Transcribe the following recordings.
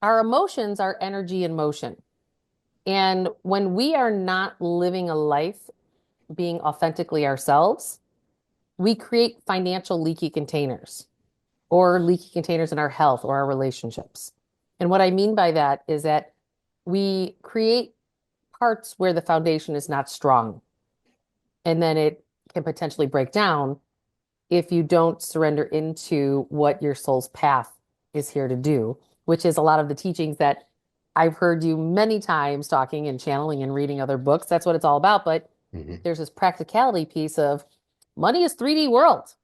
our emotions are energy in motion. And when we are not living a life being authentically ourselves, we create financial leaky containers or leaky containers in our health or our relationships. And what I mean by that is that we create parts where the foundation is not strong, and then it can potentially break down if you don't surrender into what your soul's path is here to do, which is a lot of the teachings that I've heard you many times talking and channeling and reading other books. That's what it's all about. But Mhm. there's this practicality piece of money is 3D world.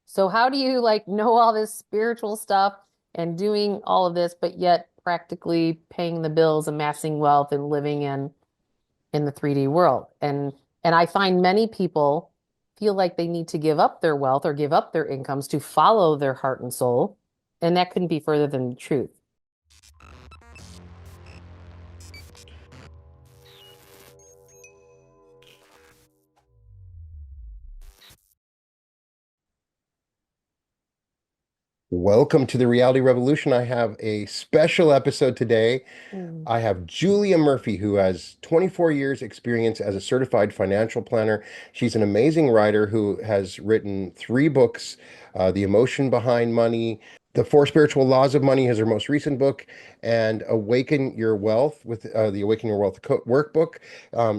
So how do you like know all this spiritual stuff and doing all of this, but yet practically paying the bills, amassing wealth, and living in the 3D world? And I find many people feel like they need to give up their wealth or give up their incomes to follow their heart and soul, and that couldn't be further than the truth. Welcome to the Reality Revolution. I have a special episode today. Mm. I have Julia Murphy, who has 24 years experience as a certified financial planner. She's an amazing writer who has written three books, The Emotion Behind Money, The Four Spiritual Laws of Money is her most recent book, and Awaken Your Wealth with the Awaken Your Wealth workbook.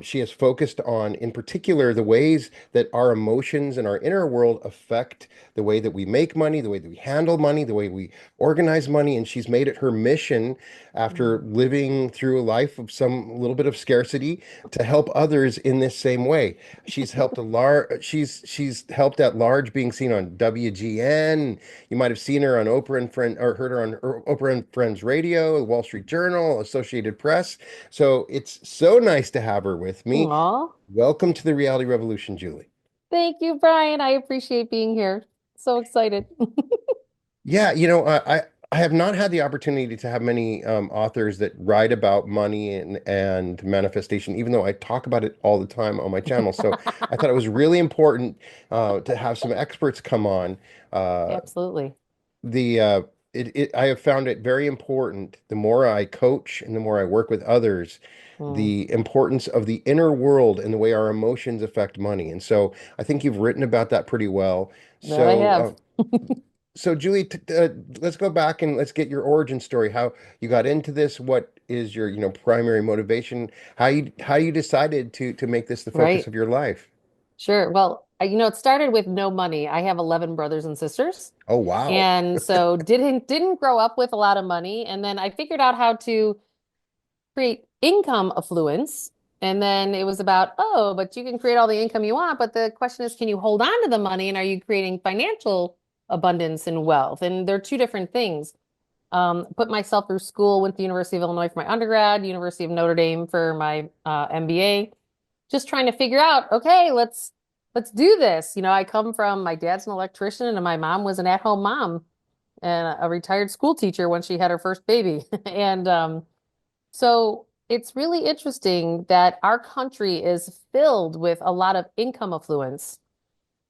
She has focused on, in particular, the ways that our emotions and our inner world affect the way that we make money, the way that we handle money, the way we organize money. And she's made it her mission, after Mm. living through a life of some little bit of scarcity, to help others in this same way. She's helped at large, being seen on WGN. You might have seen her on Oprah and Friend, or heard her on Oprah and Friends Radio, the Wall Street Journal, Associated Press. So it's so nice to have her with me. Aw, Welcome to the Reality Revolution, Julie. thank you, Brian. I appreciate being here. So excited. Yeah, I have not had the opportunity to have many authors that write about money and manifestation, even though I talk about it all the time on my channel. So I thought it was really important to have some experts come on. Uh, Absolutely. the I have found it very important, the more I coach and the more I work with others, Mm. the importance of the inner world and the way our emotions affect money. And so I think you've written about that pretty well. That I So have. Julie, let's go back and let's get your origin story. How you got into this? What is your, primary motivation? How you decided to make this the focus Right. of your life? Sure. Well, it started with no money. I have 11 brothers and sisters. Oh, wow. And so didn't grow up with a lot of money. And then I figured out how to create income affluence. And then it was about, oh, but you can create all the income you want. But the question is, can you hold on to the money? And are you creating financial abundance and wealth? And they're two different things. Put myself through school, went to the University of Illinois for my undergrad, University of Notre Dame for my MBA, just trying to figure out, okay, let's do this. I come from my dad's an electrician and my mom was an at-home mom and a retired school teacher when she had her first baby. And so it's really interesting that our country is filled with a lot of income affluence,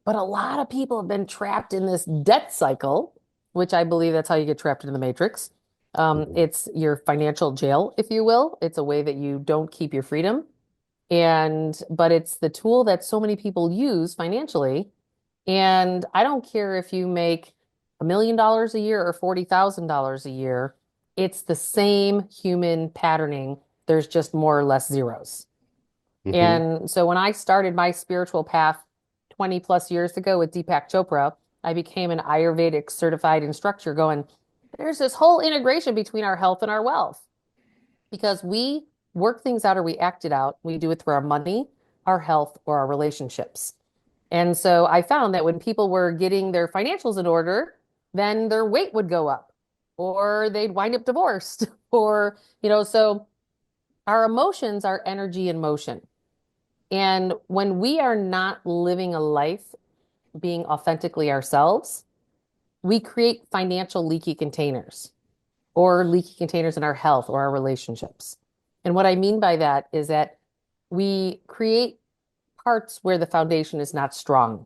but a lot of people have been trapped in this debt cycle, which I believe that's how you get trapped in the matrix. Mhm. It's your financial jail, if you will. It's a way that you don't keep your freedom. But it's the tool that so many people use financially. And I don't care if you make $1 million a year or $40,000 a year, it's the same human patterning. There's just more or less zeros. Hmm. And so when I started my spiritual path 20 plus years ago with Deepak Chopra, I became an Ayurvedic certified instructor going, there's this whole integration between our health and our wealth because we work things out or we act it out. We do it through our money, our health, or our relationships. And so I found that when people were getting their financials in order, then their weight would go up or they'd wind up divorced so our emotions are energy in motion. And when we are not living a life being authentically ourselves, we create financial leaky containers or leaky containers in our health or our relationships. And what I mean by that is that we create parts where the foundation is not strong,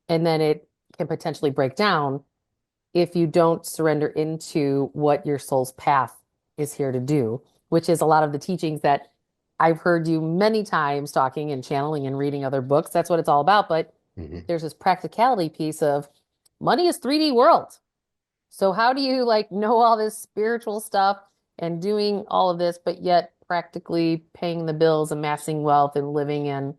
and then it can potentially break down if you don't surrender into what your soul's path is here to do, which is a lot of the teachings that I've heard you many times talking and channeling and reading other books. That's what it's all about. But Hmm. there's this practicality piece of money is 3D world. So how do you like know all this spiritual stuff and doing all of this, but yet practically paying the bills, amassing wealth, and living in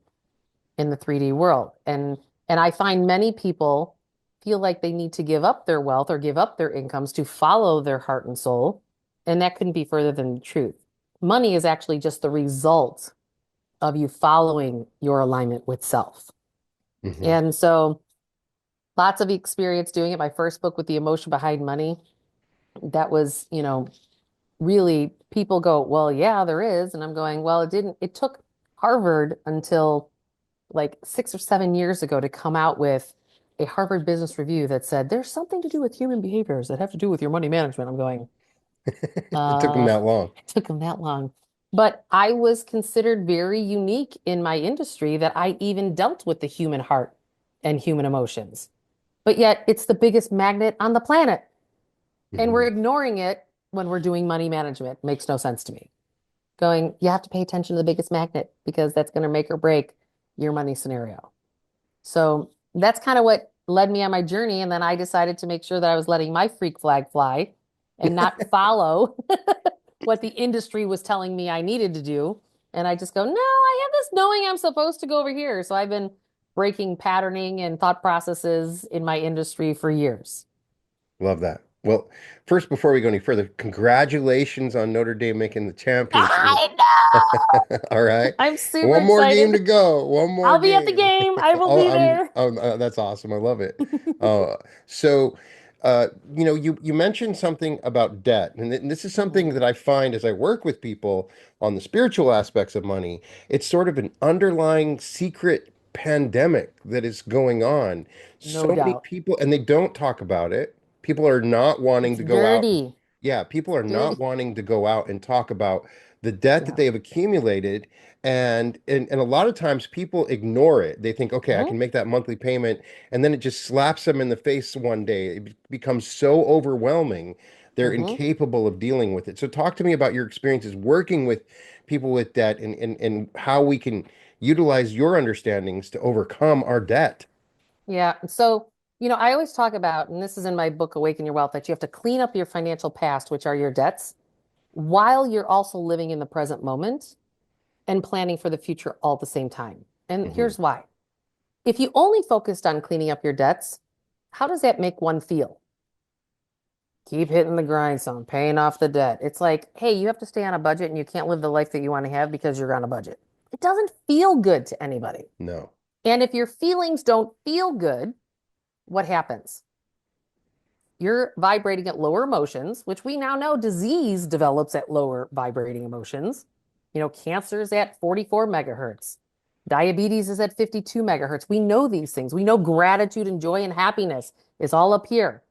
the 3D world? And I find many people feel like they need to give up their wealth or give up their incomes to follow their heart and soul, and that couldn't be further than the truth. Money is actually just the result of you following your alignment with self. Hmm. And so lots of experience doing it. My first book with the emotion behind money, that was, really people go, well, yeah, there is. And I'm going, well, it took Harvard until like 6 or 7 years ago to come out with a Harvard Business Review that said there's something to do with human behaviors that have to do with your money management. I'm going, It took them that long. it took them that long. But I was considered very unique in my industry that I even dealt with the human heart and human emotions. But yet it's the biggest magnet on the planet. And we're Hmm. ignoring it when we're doing money management. Makes no sense to me. Going, you have to pay attention to the biggest magnet because that's going to make or break your money scenario. So that's kind of what led me on my journey. And then I decided to make sure that I was letting my freak flag fly and not follow what the industry was telling me I needed to do. And I just go, no, I have this knowing I'm supposed to go over here. So I've been breaking patterning and thought processes in my industry for years. Love that. Well, first, before we go any further, congratulations on Notre Dame making the championship. I know. All right. I'm super One more game excited. to go. One more I'll be at the game. game. I will Oh, be there. that's awesome. I love it. Uh, so, you mentioned something about debt, and this is something Mhm. that I find as I work with people on the spiritual aspects of money. It's sort of an underlying secret pandemic that is going on. No So many doubt. people, and they don't talk about it. People are not wanting It's to go out. dirty. Yeah, people are not Dirty. wanting to go out and talk about the debt that Yeah. they have accumulated, and a lot of times people ignore it. They think, okay, I Hmm. can make that monthly payment, and then it just slaps them in the face one day. Becomes so overwhelming, they're Hmm. incapable of dealing with it. So talk to me about your experiences working with people with debt, and how we can utilize your understandings to overcome our debt. Yeah. So, I always talk about, and this is in my book, Awaken Your Wealth, that you have to clean up your financial past, which are your debts, while you're also living in the present moment and planning for the future all at the same time. And Hmm. here's why. If you only focused on cleaning up your debts, how does that make one feel? Keep hitting the grindstone, paying off the debt. It's like, hey, you have to stay on a budget and you can't live the life that you want to have because you're on a budget. It doesn't feel good to anybody. No. And if your feelings don't feel good, what happens? You're vibrating at lower emotions, which we now know disease develops at lower vibrating emotions. Cancer is at 44 megahertz. Diabetes is at 52 megahertz. We know these things. We know gratitude and joy and happiness is all up here.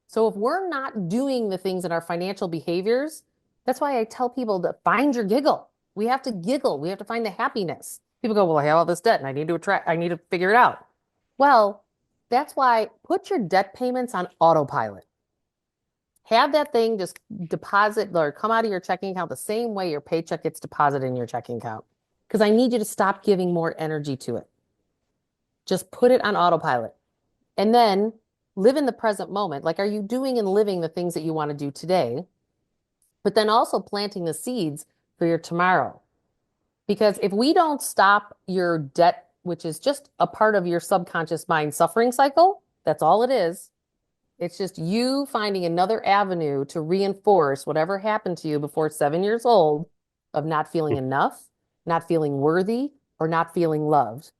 So if we're not doing the things in our financial behaviors, that's why I tell people to find your giggle. We have to giggle. We have to find the happiness. People go, well, I have all this debt and I need to figure it out. Well, that's why put your debt payments on autopilot. Have that thing just deposit or come out of your checking account the same way your paycheck gets deposited in your checking account. Because I need you to stop giving more energy to it. Just put it on autopilot and then live in the present moment. Like, are you doing and living the things that you want to do today? But then also planting the seeds for your tomorrow. Because if we don't stop your debt, which is just a part of your subconscious mind suffering cycle, that's all it is. It's just you finding another avenue to reinforce whatever happened to you before 7 years old of not feeling enough, not feeling worthy, or not feeling loved.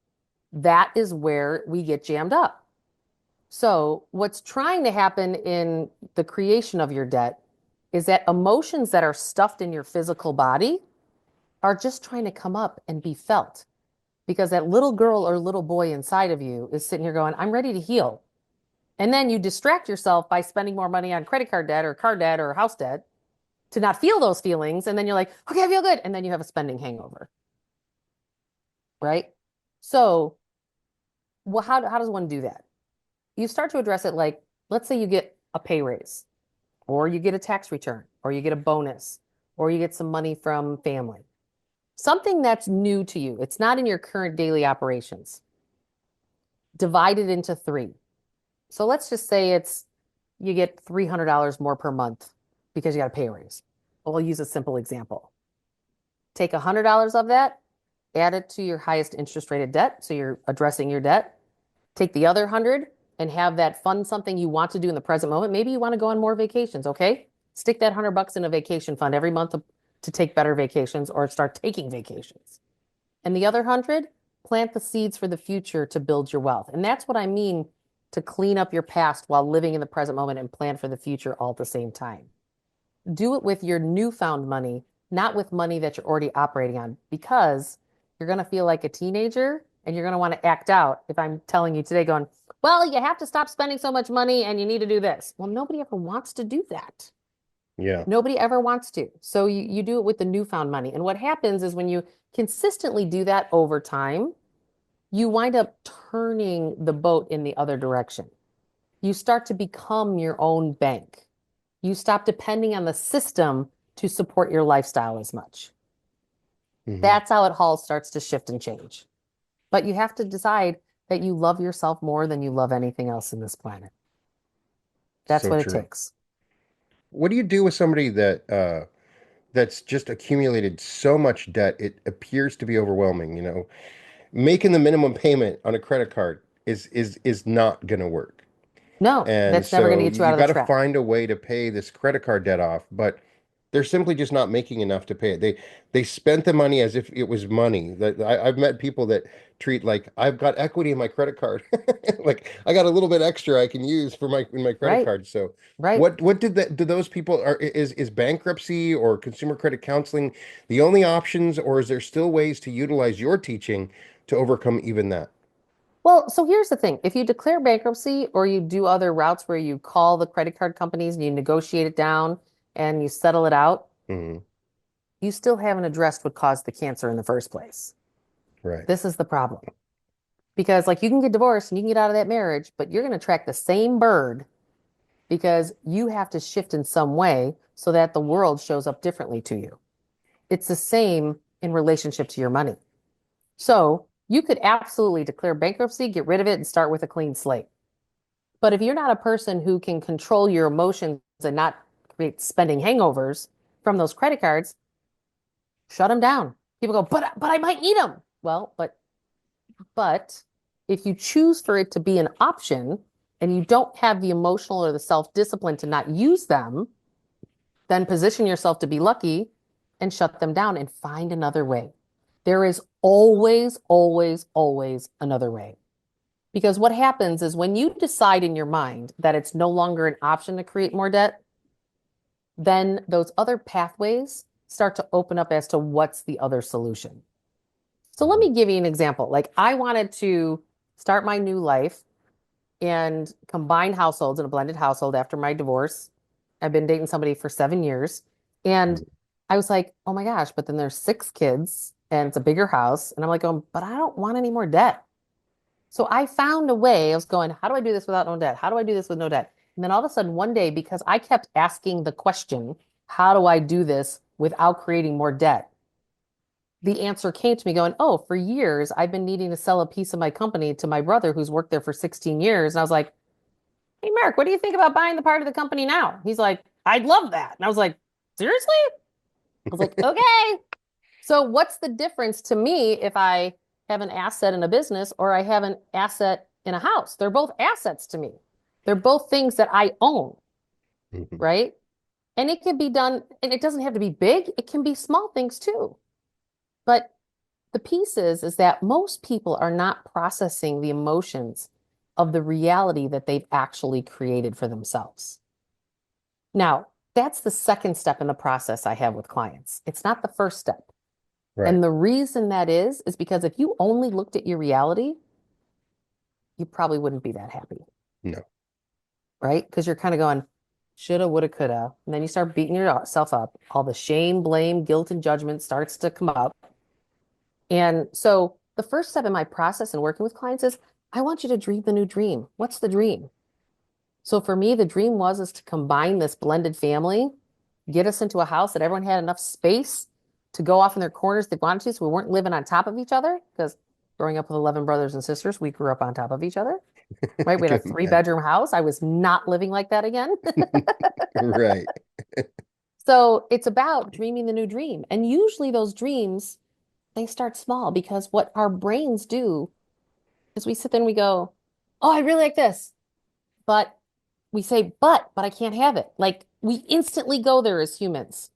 That is where we get jammed up. So, what's trying to happen in the creation of your debt is that emotions that are stuffed in your physical body are just trying to come up and be felt because that little girl or little boy inside of you is sitting here going, I'm ready to heal. And then you distract yourself by spending more money on credit card debt or car debt or house debt to not feel those feelings. And then you're like, okay, I feel good. And then you have a spending hangover, right? So, well, how does one do that? You start to address it like, let's say you get a pay raise, or you get a tax return, or you get a bonus, or you get some money from family. Something that's new to you. It's not in your current daily operations. Divide it into three. So let's just say it's you get $300 more per month because you got a pay raise. We'll use a simple example. Take $100 of that, add it to your highest interest rated debt. So you're addressing your debt. Take the other 100 and have that fund something you want to do in the present moment. Maybe you want to go on more vacations. Okay. Stick that $100 in a vacation fund every month to take better vacations or start taking vacations. And the other 100, plant the seeds for the future to build your wealth. And that's what I mean to clean up your past while living in the present moment and plan for the future all at the same time. Do it with your newfound money, not with money that you're already operating on, because you're going to feel like a teenager and you're going to want to act out if I'm telling you today going, well, you have to stop spending so much money and you need to do this. Well, nobody ever wants to do that. Yeah. Nobody ever wants to. So you do it with the newfound money. And what happens is when you consistently do that over time, you wind up turning the boat in the other direction. You start to become your own bank. You stop depending on the system to support your lifestyle as much. Hmm. That's how it all starts to shift and change. But you have to decide that you love yourself more than you love anything else in this planet. That's So what it true. takes. What do you do with somebody that's just accumulated so much debt it appears to be overwhelming, you know? Making the minimum payment on a credit card is not going to work. No, And that's never going to so get you out you of the got to trap. find a way to pay this credit card debt off, but they're simply just not making enough to pay it. They spent the money as if it was money. That I've met people that treat like I've got equity in my credit card, like I got a little bit extra I can use for my in my credit Right, card. So right. what did that do those people are is bankruptcy or consumer credit counseling the only options, or is there still ways to utilize your teaching to overcome even that? Well, so here's the thing. If you declare bankruptcy or you do other routes where you call the credit card companies and you negotiate it down and you settle it out, Hmm. you still haven't addressed what caused the cancer in the first place. Right. This is the problem. Because like you can get divorced and you can get out of that marriage, but you're going to attract the same bird because you have to shift in some way so that the world shows up differently to you. It's the same in relationship to your money. So you could absolutely declare bankruptcy, get rid of it, and start with a clean slate. But if you're not a person who can control your emotions and not create spending hangovers from those credit cards, shut them down. People go, but I might need them. Well, but if you choose for it to be an option and you don't have the emotional or the self-discipline to not use them, then position yourself to be lucky and shut them down and find another way. There is always, always, always another way. Because what happens is when you decide in your mind that it's no longer an option to create more debt, then those other pathways start to open up as to what's the other solution. So let Mhm. me give you an example. Like I wanted to start my new life and combine households in a blended household after my divorce. I've been dating somebody for 7 years. And I was like, oh my gosh, but then there's 6 kids and it's a bigger house. And I'm like, but I don't want any more debt. So I found a way. I was going, how do I do this without no debt? How do I do this with no debt? And then all of a sudden, one day, because I kept asking the question, how do I do this without creating more debt? The answer came to me going, oh, for years, I've been needing to sell a piece of my company to my brother who's worked there for 16 years. And I was like, hey, Mark, what do you think about buying the part of the company now? He's like, I'd love that. And I was like, seriously? I was like, okay. So what's the difference to me if I have an asset in a business or I have an asset in a house? They're both assets to me. They're both things that I own, Mhm. right? And it can be done, and it doesn't have to be big. It can be small things too. But the piece is that most people are not processing the emotions of the reality that they've actually created for themselves. Now, that's the second step in the process I have with clients. It's not the first step. Right. And the reason that is because if you only looked at your reality, you probably wouldn't be that happy, No. right? Because you're kind of going, shoulda, woulda, coulda. And then you start beating yourself up. All the shame, blame, guilt, and judgment starts to come up. And so the first step in my process in working with clients is I want you to dream the new dream. What's the dream? So for me, the dream was is to combine this blended family get us into a house that everyone had enough space to go off in their corners if they wanted to, so we weren't living on top of each other. Because growing up with 11 brothers and sisters, we grew up on top of each other, right? I We had a can imagine. three-bedroom house. I was not living like that again. Right. So it's about dreaming the new dream. And usually those dreams, they start small because what our brains do is we sit there and we go, oh, I really like this. But we say, but I can't have it. Like we instantly go there as humans.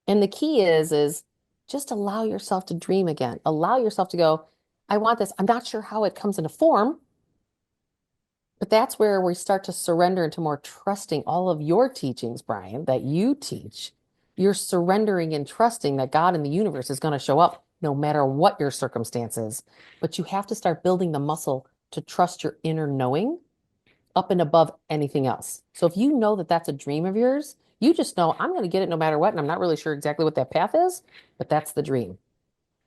And the key is just allow yourself to dream again. Allow yourself to go, I want this. I'm not sure how it comes into form, but that's where we start to surrender into more trusting all of your teachings, Brian, that you teach. You're surrendering and trusting that God in the universe is going to show up no matter what your circumstances. But you have to start building the muscle to trust your inner knowing up and above anything else. So if you know that that's a dream of yours, you just know I'm going to get it no matter what. And I'm not really sure exactly what that path is, but that's the dream.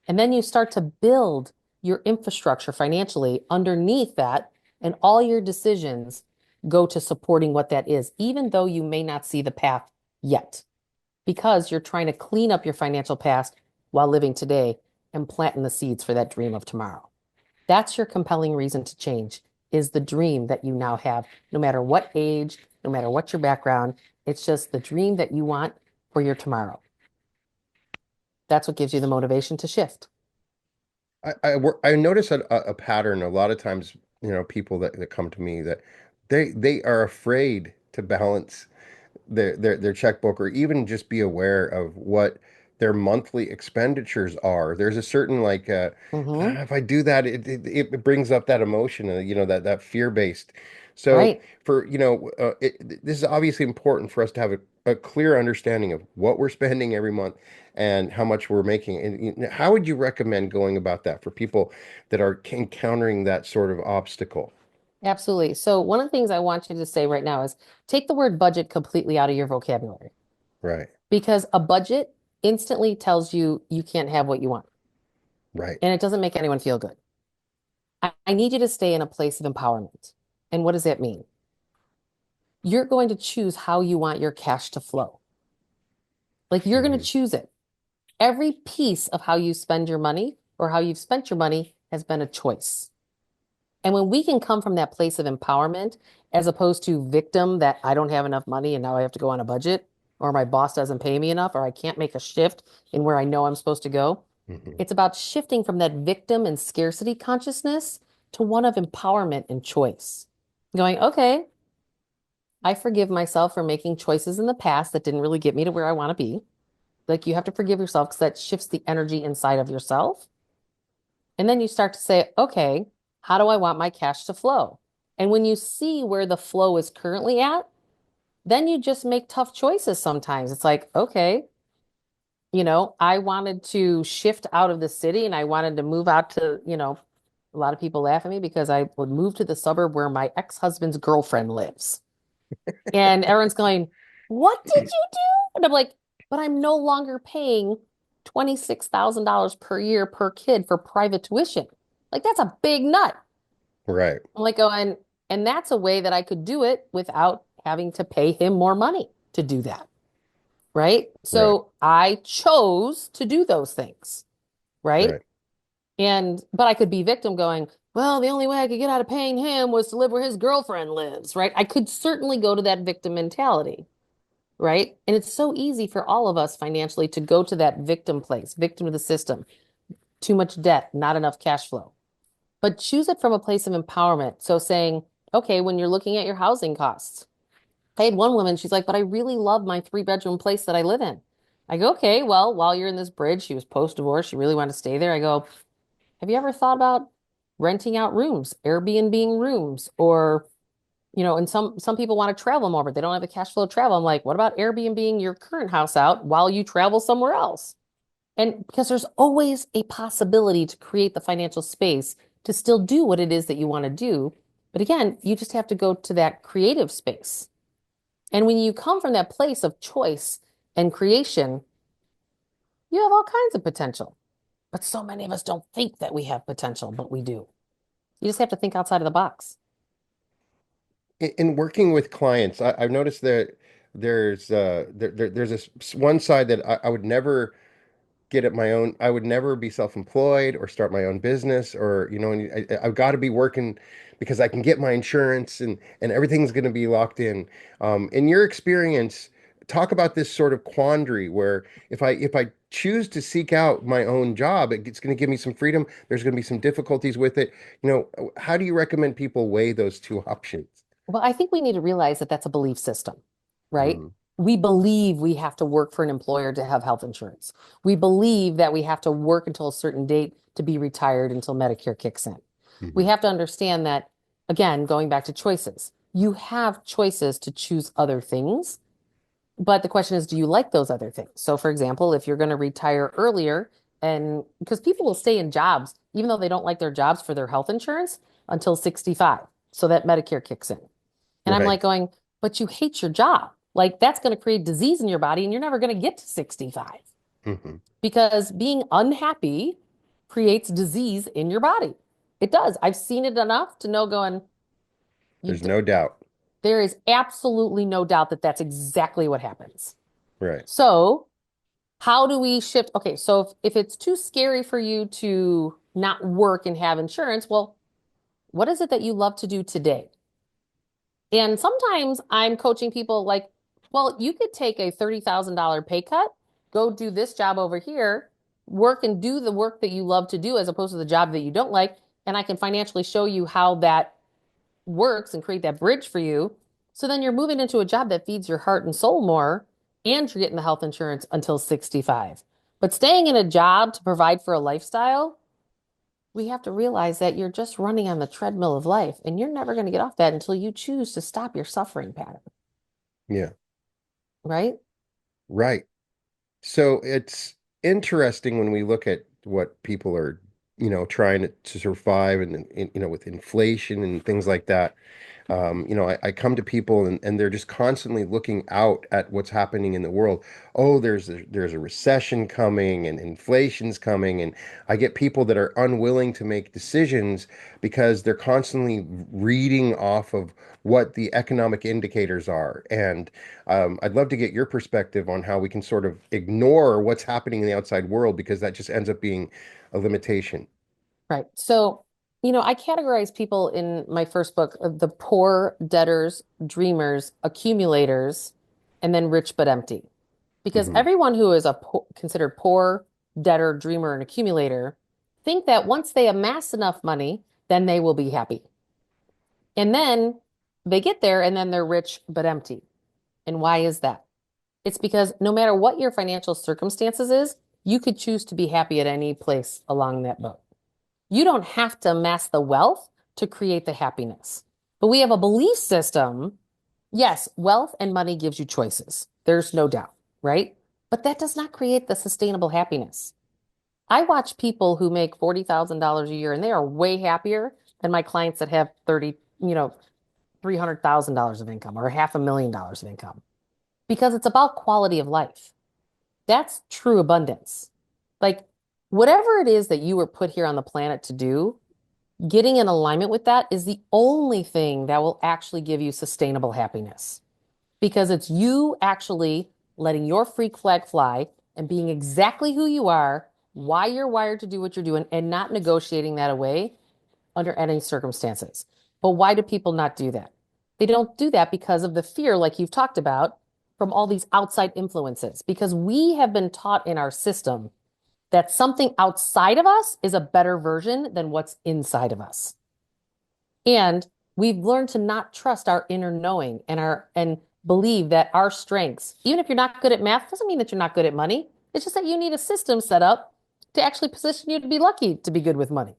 And then you start to build your infrastructure financially underneath that. And all your decisions go to supporting what that is, even though you may not see the path yet, because you're trying to clean up your financial past while living today and planting the seeds for that dream of tomorrow. That's your compelling reason to change, is the dream that you now have, no matter what age, no matter what your background. It's just the dream that you want for your tomorrow. That's what gives you the motivation to shift. I notice a pattern a lot of times, people that come to me that they are afraid to balance their checkbook or even just be aware of what their monthly expenditures are. There's a certain like Hmm. if I do that, it brings up that emotion, that fear-based. So Right. for this is obviously important for us to have a clear understanding of what we're spending every month and how much we're making. And how would you recommend going about that for people that are encountering that sort of obstacle? Absolutely. So one of the things I want you to say right now is take the word budget completely out of your vocabulary, Right, because a budget instantly tells you you can't have what you want, right. and it doesn't make anyone feel good. I need you to stay in a place of empowerment. And what does that mean? You're going to choose how you want your cash to flow. Like you're going to Hmm. choose it. Every piece of how you spend your money or how you've spent your money has been a choice. And when we can come from that place of empowerment, as opposed to victim that I don't have enough money and now I have to go on a budget, or my boss doesn't pay me enough, or I can't make a shift in where I know I'm supposed to go. Hmm. It's about shifting from that victim and scarcity consciousness to one of empowerment and choice. Going, okay, I forgive myself for making choices in the past that didn't really get me to where I want to be. Like you have to forgive yourself because that shifts the energy inside of yourself. And then you start to say, okay, how do I want my cash to flow? And when you see where the flow is currently at, then you just make tough choices sometimes. It's like, okay, I wanted to shift out of the city and I wanted to move out to, a lot of people laugh at me because I would move to the suburb where my ex-husband's girlfriend lives. And everyone's going, what did you do? And I'm like, but I'm no longer paying $26,000 per year per kid for private tuition. Like, that's a big nut. Right, I'm like going, and that's a way that I could do it without having to pay him more money to do that. Right. right, So I chose to do those things. Right. right. But I could be victim going, well, the only way I could get out of paying him was to live where his girlfriend lives. Right. I could certainly go to that victim mentality. Right. And it's so easy for all of us financially to go to that victim place, victim of the system, too much debt, not enough cash flow. But choose it from a place of empowerment. So saying, okay, when you're looking at your housing costs, I had one woman, she's like, but I really love my three-bedroom place that I live in. I go, okay, well, while you're in this bridge, she was post-divorce, she really wanted to stay there. I go, have you ever thought about renting out rooms, Airbnb rooms, or and some people want to travel more, but they don't have the cash flow to travel. I'm like, what about Airbnb your current house out while you travel somewhere else? And because there's always a possibility to create the financial space to still do what it is that you want to do. But again, you just have to go to that creative space. And when you come from that place of choice and creation, you have all kinds of potential. But so many of us don't think that we have potential, but we do. You just have to think outside of the box. In working with clients, I've noticed that there's this one side that I would never get at my own. I would never be self-employed or start my own business, or and I've got to be working because I can get my insurance, and everything's going to be locked in. In your experience, talk about this sort of quandary where if I choose to seek out my own job, it's going to give me some freedom. There's going to be some difficulties with it. How do you recommend people weigh those two options? Well, I think we need to realize that that's a belief system, right? Mm-hmm. We believe we have to work for an employer to have health insurance. We believe that we have to work until a certain date to be retired until Medicare kicks in. We Mm-hmm. have to understand that, again, going back to choices, you have choices to choose other things. But the question is, do you like those other things? So, for example, if you're going to retire earlier, and because people will stay in jobs, even though they don't like their jobs for their health insurance until 65, so that Medicare kicks in. And I'm Right. like going, but you hate your job. Like that's going to create disease in your body and you're never going to get to 65 Mm-hmm. because being unhappy creates disease in your body. It does. I've seen it enough to know going, you There's d no doubt. there is absolutely no doubt that that's exactly what happens. Right. So, how do we shift? Okay, so if it's too scary for you to not work and have insurance, well, what is it that you love to do today? And sometimes I'm coaching people like, well, you could take a $30,000 pay cut, go do this job over here, work and do the work that you love to do as opposed to the job that you don't like. And I can financially show you how that works and create that bridge for you. So then you're moving into a job that feeds your heart and soul more, and you're getting the health insurance until 65. But staying in a job to provide for a lifestyle, we have to realize that you're just running on the treadmill of life and you're never going to get off that until you choose to stop your suffering pattern, Yeah. right? Right. So it's interesting when we look at what people are, trying to survive and with inflation and things like that. I come to people and they're just constantly looking out at what's happening in the world. Oh, there's a recession coming and inflation's coming, and I get people that are unwilling to make decisions because they're constantly reading off of what the economic indicators are. And I'd love to get your perspective on how we can sort of ignore what's happening in the outside world because that just ends up being a limitation. Right. So, I categorize people in my first book of the poor, debtors, dreamers, accumulators, and then rich but empty. Because Hmm. everyone who is considered poor, debtor, dreamer, and accumulator think that once they amass enough money, then they will be happy. And then they get there and then they're rich but empty. And why is that? It's because no matter what your financial circumstances is, you could choose to be happy at any place along that boat. You don't have to amass the wealth to create the happiness. But we have a belief system. Yes, wealth and money gives you choices. There's no doubt, right? But that does not create the sustainable happiness. I watch people who make $40,000 a year and they are way happier than my clients that have 30, $300,000 of income or $500,000 of income because it's about quality of life. That's true abundance. Like whatever it is that you were put here on the planet to do, getting in alignment with that is the only thing that will actually give you sustainable happiness because it's you actually letting your freak flag fly and being exactly who you are, why you're wired to do what you're doing, and not negotiating that away under any circumstances. But why do people not do that? They don't do that because of the fear, like you've talked about, from all these outside influences, because we have been taught in our system that something outside of us is a better version than what's inside of us. And we've learned to not trust our inner knowing and believe that our strengths, even if you're not good at math, doesn't mean that you're not good at money. It's just that you need a system set up to actually position you to be lucky to be good with money.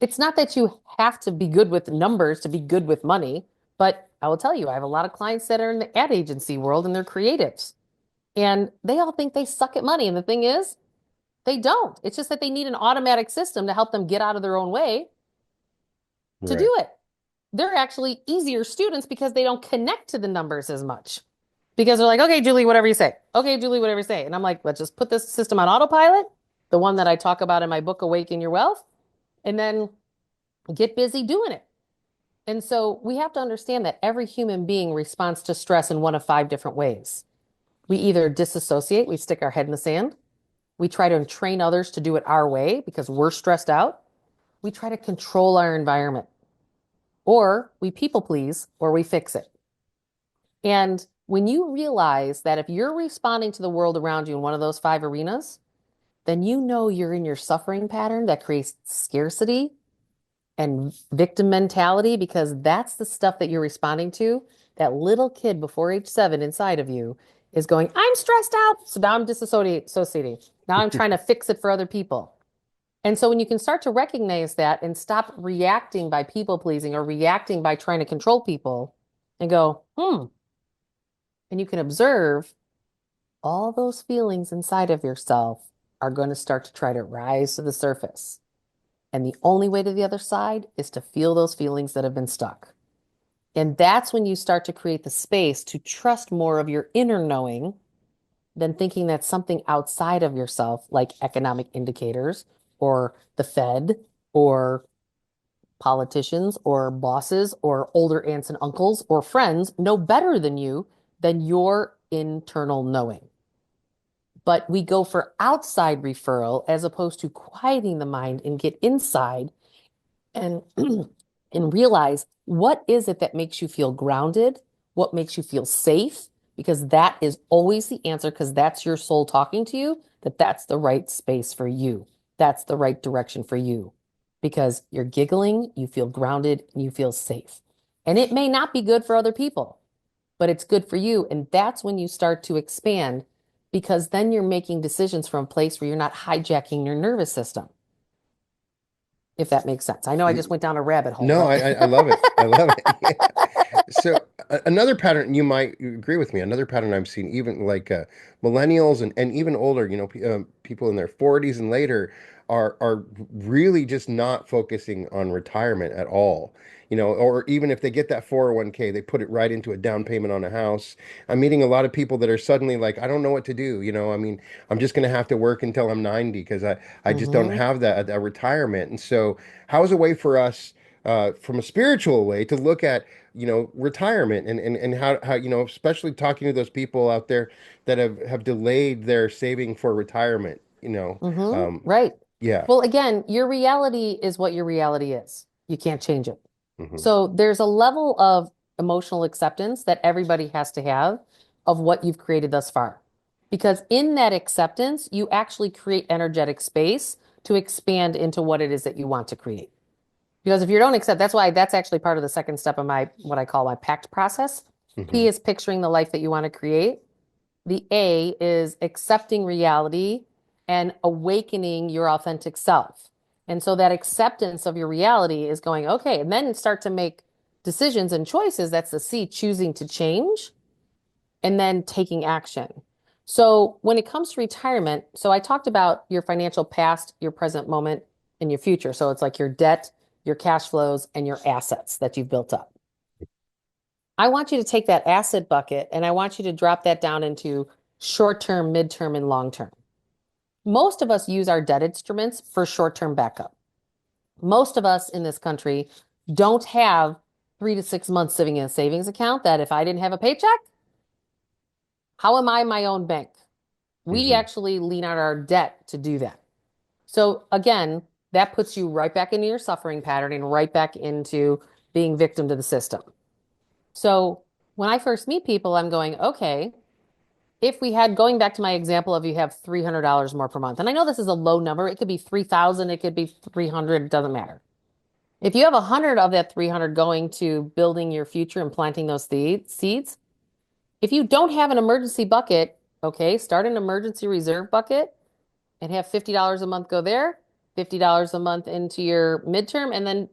It's not that you have to be good with numbers to be good with money, but I will tell you, I have a lot of clients that are in the ad agency world and they're creatives. And they all think they suck at money. And the thing is, they don't. It's just that they need an automatic system to help them get out of their own way to Right. do it. They're actually easier students because they don't connect to the numbers as much. Because they're like, okay, Julie, whatever you say. Okay, Julie, whatever you say. And I'm like, let's just put this system on autopilot, the one that I talk about in my book, Awaken Your Wealth, and then get busy doing it. And so we have to understand that every human being responds to stress in one of five different ways. We either disassociate, we stick our head in the sand. We try to train others to do it our way because we're stressed out. We try to control our environment, or we people please, or we fix it. And when you realize that if you're responding to the world around you in one of those five arenas, then you know you're in your suffering pattern that creates scarcity and victim mentality because that's the stuff that you're responding to. That little kid before age 7 inside of you is going, I'm stressed out. So now I'm disassociating. Now I'm trying to fix it for other people. And so when you can start to recognize that and stop reacting by people pleasing or reacting by trying to control people and go, and you can observe all those feelings inside of yourself are going to start to try to rise to the surface. And the only way to the other side is to feel those feelings that have been stuck. And that's when you start to create the space to trust more of your inner knowing than thinking that something outside of yourself, like economic indicators or the Fed or politicians or bosses or older aunts and uncles or friends, know better than you than your internal knowing. But we go for outside referral as opposed to quieting the mind and get inside and and realize what is it that makes you feel grounded, what makes you feel safe, because that is always the answer, because that's your soul talking to you, that that's the right space for you. That's the right direction for you. Because you're giggling, you feel grounded, and you feel safe. And it may not be good for other people, but it's good for you. And that's when you start to expand, because then you're making decisions from a place where you're not hijacking your nervous system, if that makes sense. I know I just went down a rabbit hole, No, but I love it. I love it. Yeah. So another pattern, you agree with me, another pattern I've seen, even like millennials and even older, people in their 40s and later are really just not focusing on retirement at all. Or even if they get that 401k, they put it right into a down payment on a house. I'm meeting a lot of people that are suddenly like, I don't know what to do. I mean, I'm just going to have to work until I'm 90 because I just don't hmm have that retirement. And so how is a way for us from a spiritual way to look at retirement and how especially talking to those people out there that have delayed their saving for retirement, right. yeah. Well, again, your reality is what your reality is. You can't change it. Hmm. So there's a level of emotional acceptance that everybody has to have of what you've created thus far. Because in that acceptance, you actually create energetic space to expand into what it is that you want to create. Because if you don't accept, that's why that's actually part of the second step of my what I call my pact process. Hmm. P is picturing the life that you want to create. The A is accepting reality and awakening your authentic self. And so that acceptance of your reality is going, okay, and then start to make decisions and choices. That's the C, choosing to change and then taking action. So when it comes to retirement, so I talked about your financial past, your present moment, and your future. So it's like your debt, your cash flows, and your assets that you've built up. I want you to take that asset bucket and I want you to drop that down into short term, mid-term, and long term. Most of us use our debt instruments for short term backup. Most of us in this country don't have 3 to 6 months sitting in a savings account that if I didn't have a paycheck, how am I my own bank? We Hmm. actually lean on our debt to do that. So again, that puts you right back into your suffering pattern and right back into being victim to the system. So when I first meet people, I'm going, okay, if we had going back to my example of you have $300 more per month, and I know this is a low number, it could be 3,000, it could be 300, it doesn't matter. If you have 100 of that 300 going to building your future and planting those seeds, if you don't have an emergency bucket, okay, start an emergency reserve bucket and have $50 a month go there, $50 a month into your midterm, and then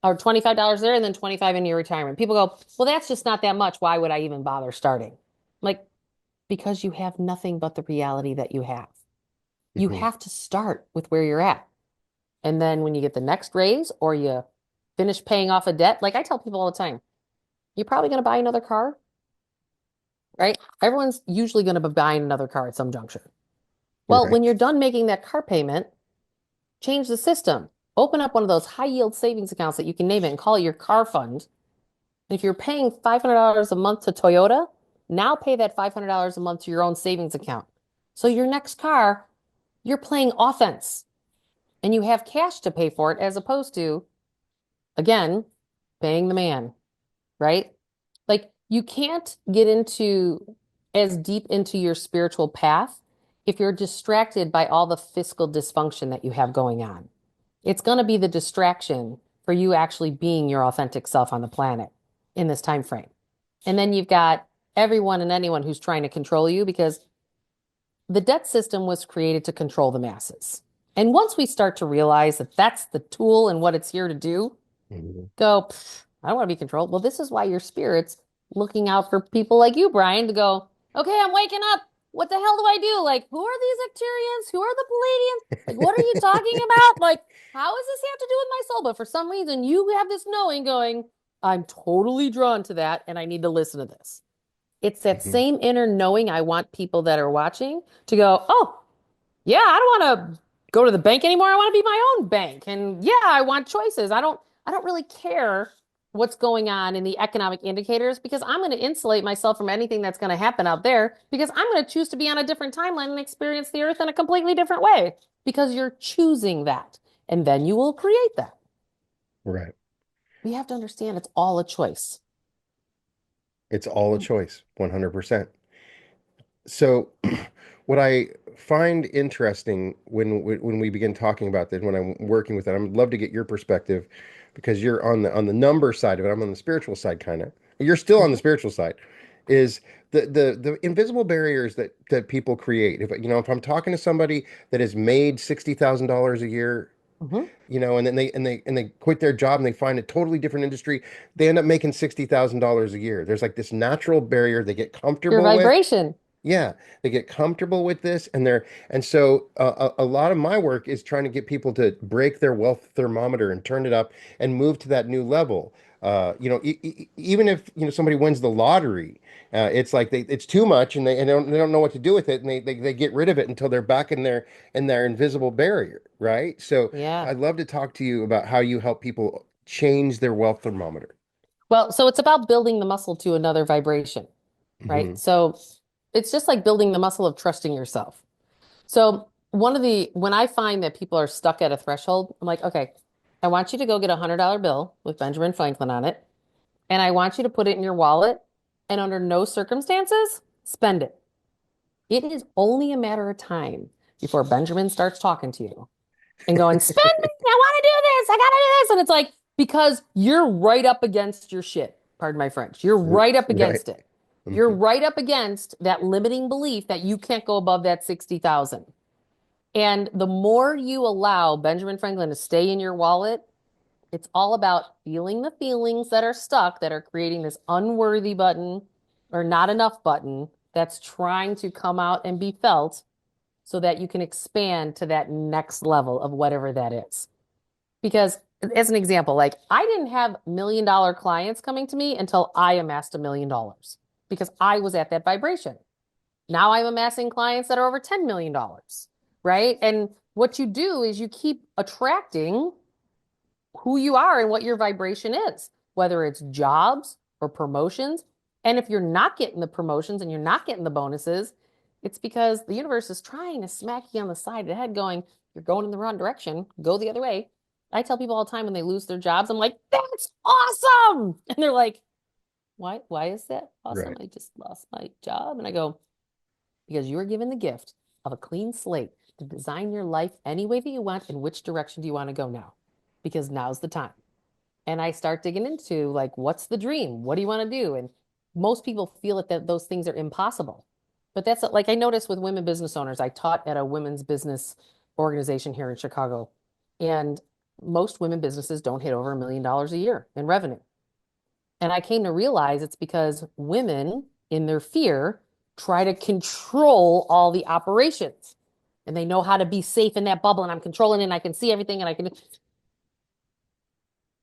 or $25 there, and then 25 in your retirement. People go, well, that's just not that much. Why would I even bother starting? Like, because you have nothing but the reality that you have. You Hmm. have to start with where you're at. And then when you get the next raise or you finish paying off a debt, like I tell people all the time, you're probably going to buy another car, right? Everyone's usually going to be buying another car at some juncture. Well, when Right. you're done making that car payment, change the system. Open up one of those high yield savings accounts that you can name it and call it your car fund. If you're paying $500 a month to Toyota, now pay that $500 a month to your own savings account. So your next car, you're playing offense and you have cash to pay for it as opposed to, again, paying the man, right? Like you can't get into as deep into your spiritual path if you're distracted by all the fiscal dysfunction that you have going on. It's going to be the distraction for you actually being your authentic self on the planet in this time frame. And then you've got everyone and anyone who's trying to control you because the debt system was created to control the masses. And once we start to realize that that's the tool and what it's here to do, Mhm. go, I don't want to be controlled. Well, this is why your spirit's looking out for people like you, Brian, to go, okay, I'm waking up. What the hell do I do? Like, who are these Icturians? Who are the Palladians? Like, what are you talking about? Like, how does this have to do with my soul? But for some reason, you have this knowing going, I'm totally drawn to that and I need to listen to this. It's that Mhm. same inner knowing I want people that are watching to go, oh, yeah, I don't want to go to the bank anymore. I want to be my own bank. And yeah, I want choices. I don't really care what's going on in the economic indicators because I'm going to insulate myself from anything that's going to happen out there because I'm going to choose to be on a different timeline and experience the earth in a completely different way because you're choosing that. And then you will create that. Right. We have to understand it's all a choice. It's all a choice, 100%. So, what I find interesting when we begin talking about this, when I'm working with it, I'd love to get your perspective because you're on the number side of it. I'm on the spiritual side, kind of. You're still on the Mhm. spiritual side. Is the invisible barriers that people create? If if I'm talking to somebody that has made $60,000 a year, Mhm. and then they quit their job and they find a totally different industry, they end up making $60,000 a year. There's like this natural barrier they get Your comfortable with. vibration. Yeah, they get comfortable with this, and so a lot of my work is trying to get people to break their wealth thermometer and turn it up and move to that new level. Even if somebody wins the lottery, it's like it's too much, and they don't know what to do with it, and they get rid of it until they're back in their invisible barrier, right? So Yeah. I'd love to talk to you about how you help people change their wealth thermometer. Well, so it's about building the muscle to another vibration, right? Hmm. So it's just like building the muscle of trusting yourself. So when I find that people are stuck at a threshold, I'm like, okay, I want you to go get $100 bill with Benjamin Franklin on it, and I want you to put it in your wallet, and under no circumstances, spend it. It is only a matter of time before Benjamin starts talking to you and going, spend me, I want to do this, I gotta do this. And it's like, because you're right up against your shit, pardon my French. You're right up Right. against it. You're Hmm. right up against that limiting belief that you can't go above that 60,000. And the more you allow Benjamin Franklin to stay in your wallet, it's all about feeling the feelings that are stuck, that are creating this unworthy button or not enough button that's trying to come out and be felt so that you can expand to that next level of whatever that is. Because, as an example, like I didn't have $1 million clients coming to me until I amassed $1 million because I was at that vibration. Now I'm amassing clients that are over $10 million, right? And what you do is you keep attracting who you are and what your vibration is, whether it's jobs or promotions. And if you're not getting the promotions and you're not getting the bonuses, it's because the universe is trying to smack you on the side of the head, going, you're going in the wrong direction, go the other way. I tell people all the time when they lose their jobs, I'm like, that's awesome. And they're like, why is that awesome? Right. I just lost my job. And I go, because you are given the gift of a clean slate to design your life any way that you want. And which direction do you want to go now? Because now's the time. And I start digging into like, what's the dream? What do you want to do? And most people feel that those things are impossible. But that's like I noticed with women business owners. I taught at a women's business organization here in Chicago, and most women businesses don't hit over $1 million a year in revenue. And I came to realize it's because women, in their fear, try to control all the operations. And they know how to be safe in that bubble, and I'm controlling it, and I can see everything, and I can.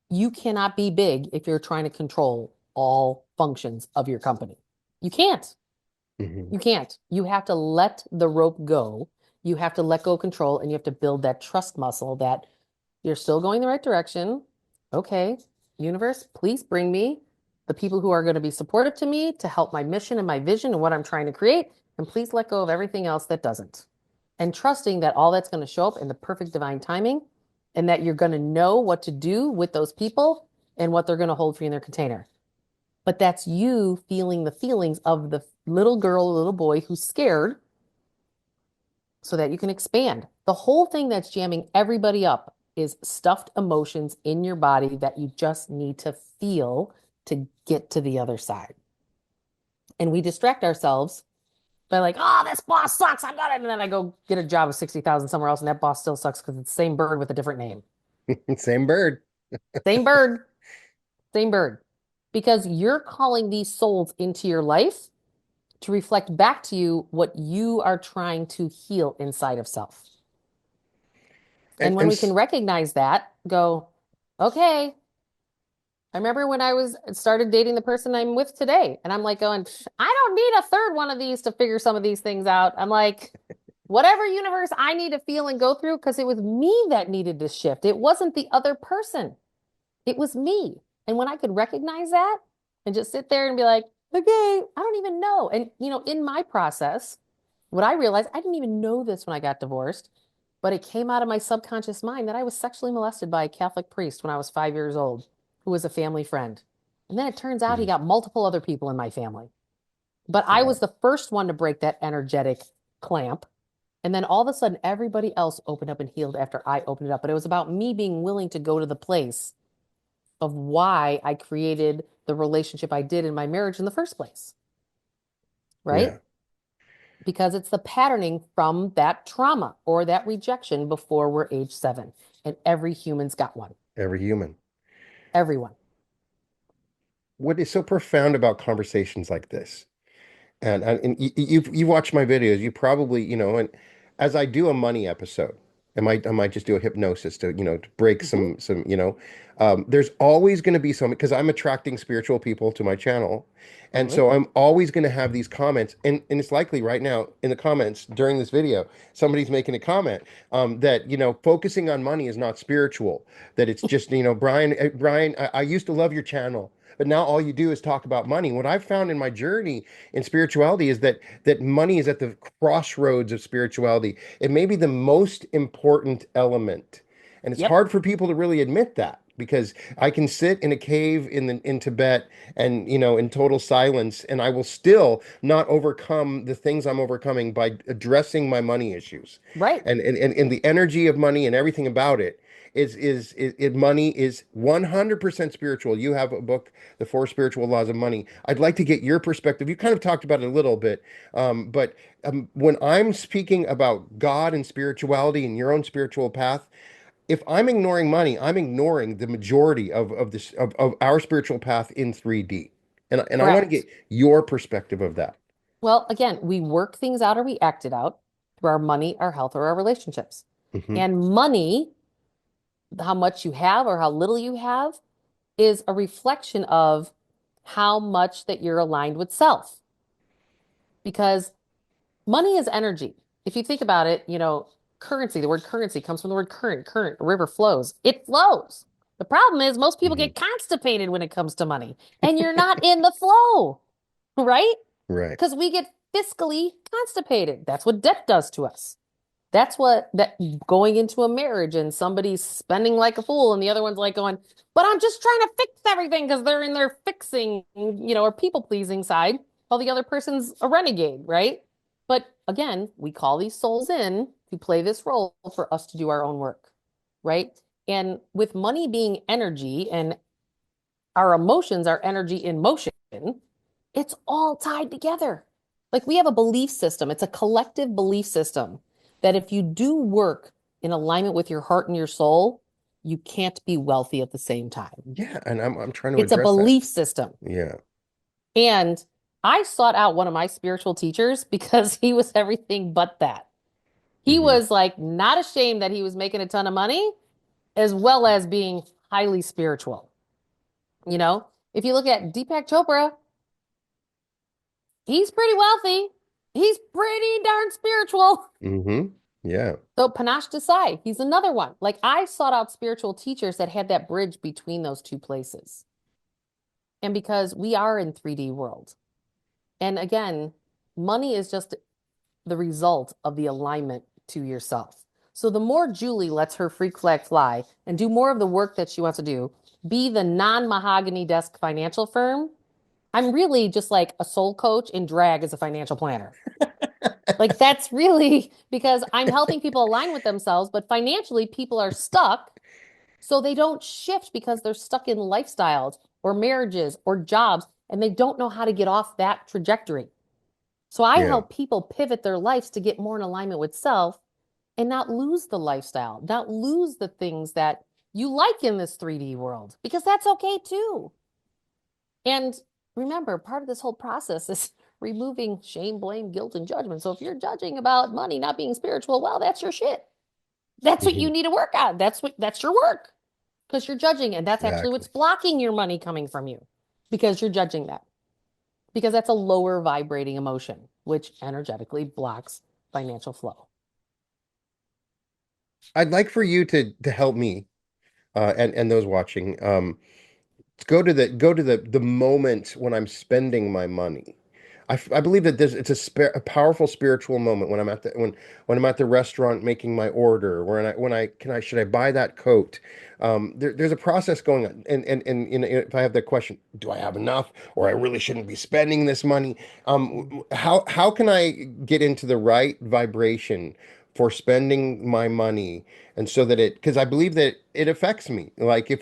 You cannot be big if you're trying to control all functions of your company. You can't. Hmm. You can't. You have to let the rope go. You have to let go of control, and you have to build that trust muscle that you're still going the right direction. Okay, universe, please bring me. the people who are going to be supportive to me to help my mission and my vision and what I'm trying to create, and please let go of everything else that doesn't. And trusting that all that's going to show up in the perfect divine timing and that you're going to know what to do with those people and what they're going to hold for you in their container. But that's you feeling the feelings of the little girl, little boy who's scared so that you can expand. The whole thing that's jamming everybody up is stuffed emotions in your body that you just need to feel to get to the other side. And we distract ourselves by like, oh, this boss sucks. I got it. And then I go get a job of 60,000 somewhere else, and that boss still sucks because it's the same bird with a different name. Same bird. Same bird, same bird. Because you're calling these souls into your life to reflect back to you what you are trying to heal inside of self. And And when and we can recognize that, go, okay, I remember when I was started dating the person I'm with today, and I'm like going, I don't need a third one of these to figure some of these things out. I'm like, whatever universe I need to feel and go through, because it was me that needed to shift. It wasn't the other person. It was me. And when I could recognize that and just sit there and be like, okay, I don't even know. And, in my process, what I realized, I didn't even know this when I got divorced, but it came out of my subconscious mind that I was sexually molested by a Catholic priest when I was 5 years old, who was a family friend. And then it turns out he Mhm. got multiple other people in my family. But I Wow. was the first one to break that energetic clamp. And then all of a sudden, everybody else opened up and healed after I opened it up. But it was about me being willing to go to the place of why I created the relationship I did in my marriage in the first place, right? Yeah. Because it's the patterning from that trauma or that rejection before we're age 7. And every human's got one. Every human. Everyone. What is so profound about conversations like this? And you've watched my videos. You probably, and as I do a money episode, I might just do a hypnosis to, to break Hmm. there's always going to be some, because I'm attracting spiritual people to my channel. And Totally. so I'm always going to have these comments, and it's likely right now in the comments during this video, somebody's making a comment that, focusing on money is not spiritual, that it's just, Brian, I used to love your channel, but now all you do is talk about money. What I've found in my journey in spirituality is that money is at the crossroads of spirituality. It may be the most important element. And it's Yep. hard for people to really admit that, because I can sit in a cave in Tibet and, in total silence, and I will still not overcome the things I'm overcoming by addressing my money issues. Right. And the energy of money and everything about it, money is 100% spiritual. You have a book, The Four Spiritual Laws of Money. I'd like to get your perspective. You kind of talked about it a little bit, but when I'm speaking about God and spirituality and your own spiritual path, if I'm ignoring money, I'm ignoring the majority of our spiritual path in 3D. And I want to Correct. get your perspective of that. Well, again, we work things out or we act it out through our money, our health, or our relationships. Hmm. And money, how much you have or how little you have, is a reflection of how much that you're aligned with self. Because money is energy. If you think about it, currency, the word currency comes from the word current, a river flows. It flows. The problem is most people Hmm. get constipated when it comes to money, and you're not in the flow, right? Right. Because we get fiscally constipated. That's what debt does to us. That's what that going into a marriage and somebody's spending like a fool and the other one's like going, but I'm just trying to fix everything because they're in their fixing, or people pleasing side while the other person's a renegade, right? But again, we call these souls in to play this role for us to do our own work, right? And with money being energy and our emotions are energy in motion, it's all tied together. Like we have a belief system, it's a collective belief system that if you do work in alignment with your heart and your soul, you can't be wealthy at the same time. Yeah, and I'm trying to It's a address that. belief system. Yeah. And I sought out one of my spiritual teachers because he was everything but that. He Hmm. was like not ashamed that he was making a ton of money, as well as being highly spiritual. You know, if you look at Deepak Chopra, he's pretty wealthy. He's pretty darn spiritual. Hmm. Yeah. So Panache Desai, he's another one. Like I sought out spiritual teachers that had that bridge between those two places. And because we are in 3D world. And again, money is just the result of the alignment to yourself. So the more Julie lets her freak flag fly and do more of the work that she wants to do, be the non-mahogany desk financial firm, I'm really just like a soul coach in drag as a financial planner. Like that's really because I'm helping people align with themselves, but financially people are stuck. So they don't shift because they're stuck in lifestyles or marriages or jobs and they don't know how to get off that trajectory. So I Yeah. help people pivot their lives to get more in alignment with self and not lose the lifestyle, not lose the things that you like in this 3D world, because that's okay too. And remember, part of this whole process is removing shame, blame, guilt, and judgment. So if you're judging about money not being spiritual, well, that's your shit. That's what Hmm. you need to work on. That's your work because you're judging, and that's actually Exactly. what's blocking your money coming from you because you're judging that. Because that's a lower vibrating emotion, which energetically blocks financial flow. I'd like for you to help me and those watching. Go to the moment when I'm spending my money. I believe that it's a powerful spiritual moment when I'm at the when I'm at the restaurant making my order, when I can I should I buy that coat? There's a process going on, and you know, if I have the question, do I have enough, or I really shouldn't be spending this money? How can I get into the right vibration for spending my money, and so that it because I believe that it affects me. Like Hmm.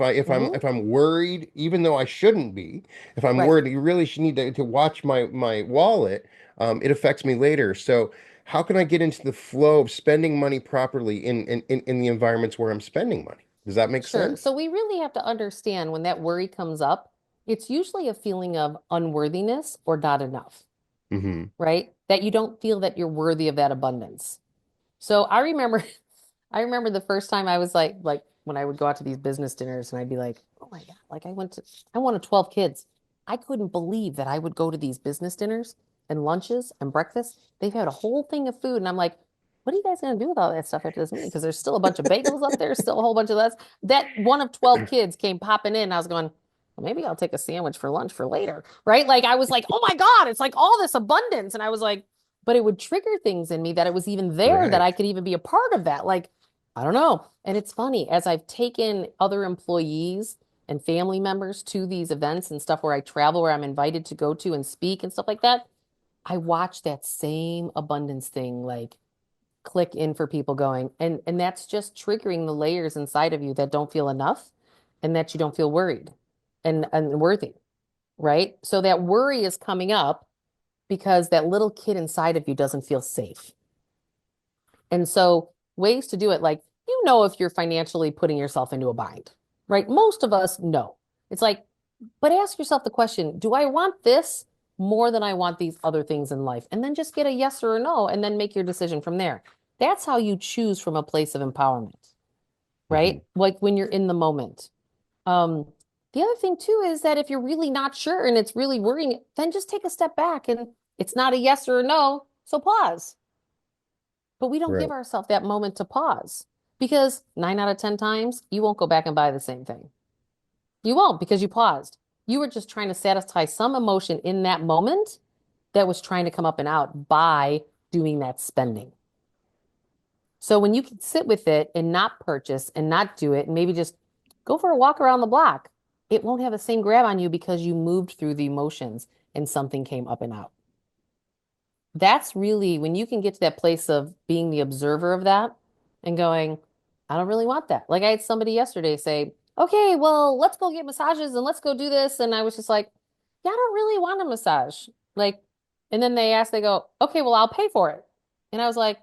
if I'm worried, even though I shouldn't be, if I'm Right. worried, you really should need to watch my wallet. It affects me later. So how can I get into the flow of spending money properly in the environments where I'm spending money? Does that make Sure. So sense? we really have to understand when that worry comes up, it's usually a feeling of unworthiness or not enough, Hmm. right? That you don't feel that you're worthy of that abundance. So I remember I remember the first time I was like when I would go out to these business dinners and I'd be like, oh my God, like I wanted 12 kids. I couldn't believe that I would go to these business dinners and lunches and breakfast. They've had a whole thing of food. And I'm like, what are you guys going to do with all that stuff after this meeting? Because there's still a bunch of bagels up there, still a whole bunch of that. That one of 12 kids came popping in. I was going, well, maybe I'll take a sandwich for lunch for later. Right. Like I was like, oh my God, it's like all this abundance. And I was like, but it would trigger things in me that it was even there that I Right. could even be a part of that. Like, I don't know. And it's funny, as I've taken other employees and family members to these events and stuff where I travel, where I'm invited to go to and speak and stuff like that, I watch that same abundance thing like click in for people going. And that's just triggering the layers inside of you that don't feel enough and that you don't feel worried and worthy, right? So that worry is coming up because that little kid inside of you doesn't feel safe. And so ways to do it, like, you know, if you're financially putting yourself into a bind, right? Most of us know. It's like, but ask yourself the question, do I want this more than I want these other things in life? And then just get a yes or a no and then make your decision from there. That's how you choose from a place of empowerment, Hmm. right? Like when you're in the moment. Um, the other thing too is that if you're really not sure and it's really worrying, then just take a step back and it's not a yes or a no. So pause. But we don't give Right. ourselves that moment to pause because 9 out of 10 times you won't go back and buy the same thing. You won't because you paused. You were just trying to satisfy some emotion in that moment that was trying to come up and out by doing that spending. So when you can sit with it and not purchase and not do it and maybe just go for a walk around the block, it won't have the same grab on you because you moved through the emotions and something came up and out. That's really when you can get to that place of being the observer of that and going, I don't really want that. Like I had somebody yesterday say, okay, well, let's go get massages and let's go do this. And I was just like, yeah, I don't really want a massage. Like, and then they asked, they go, okay, well, I'll pay for it. And I was like,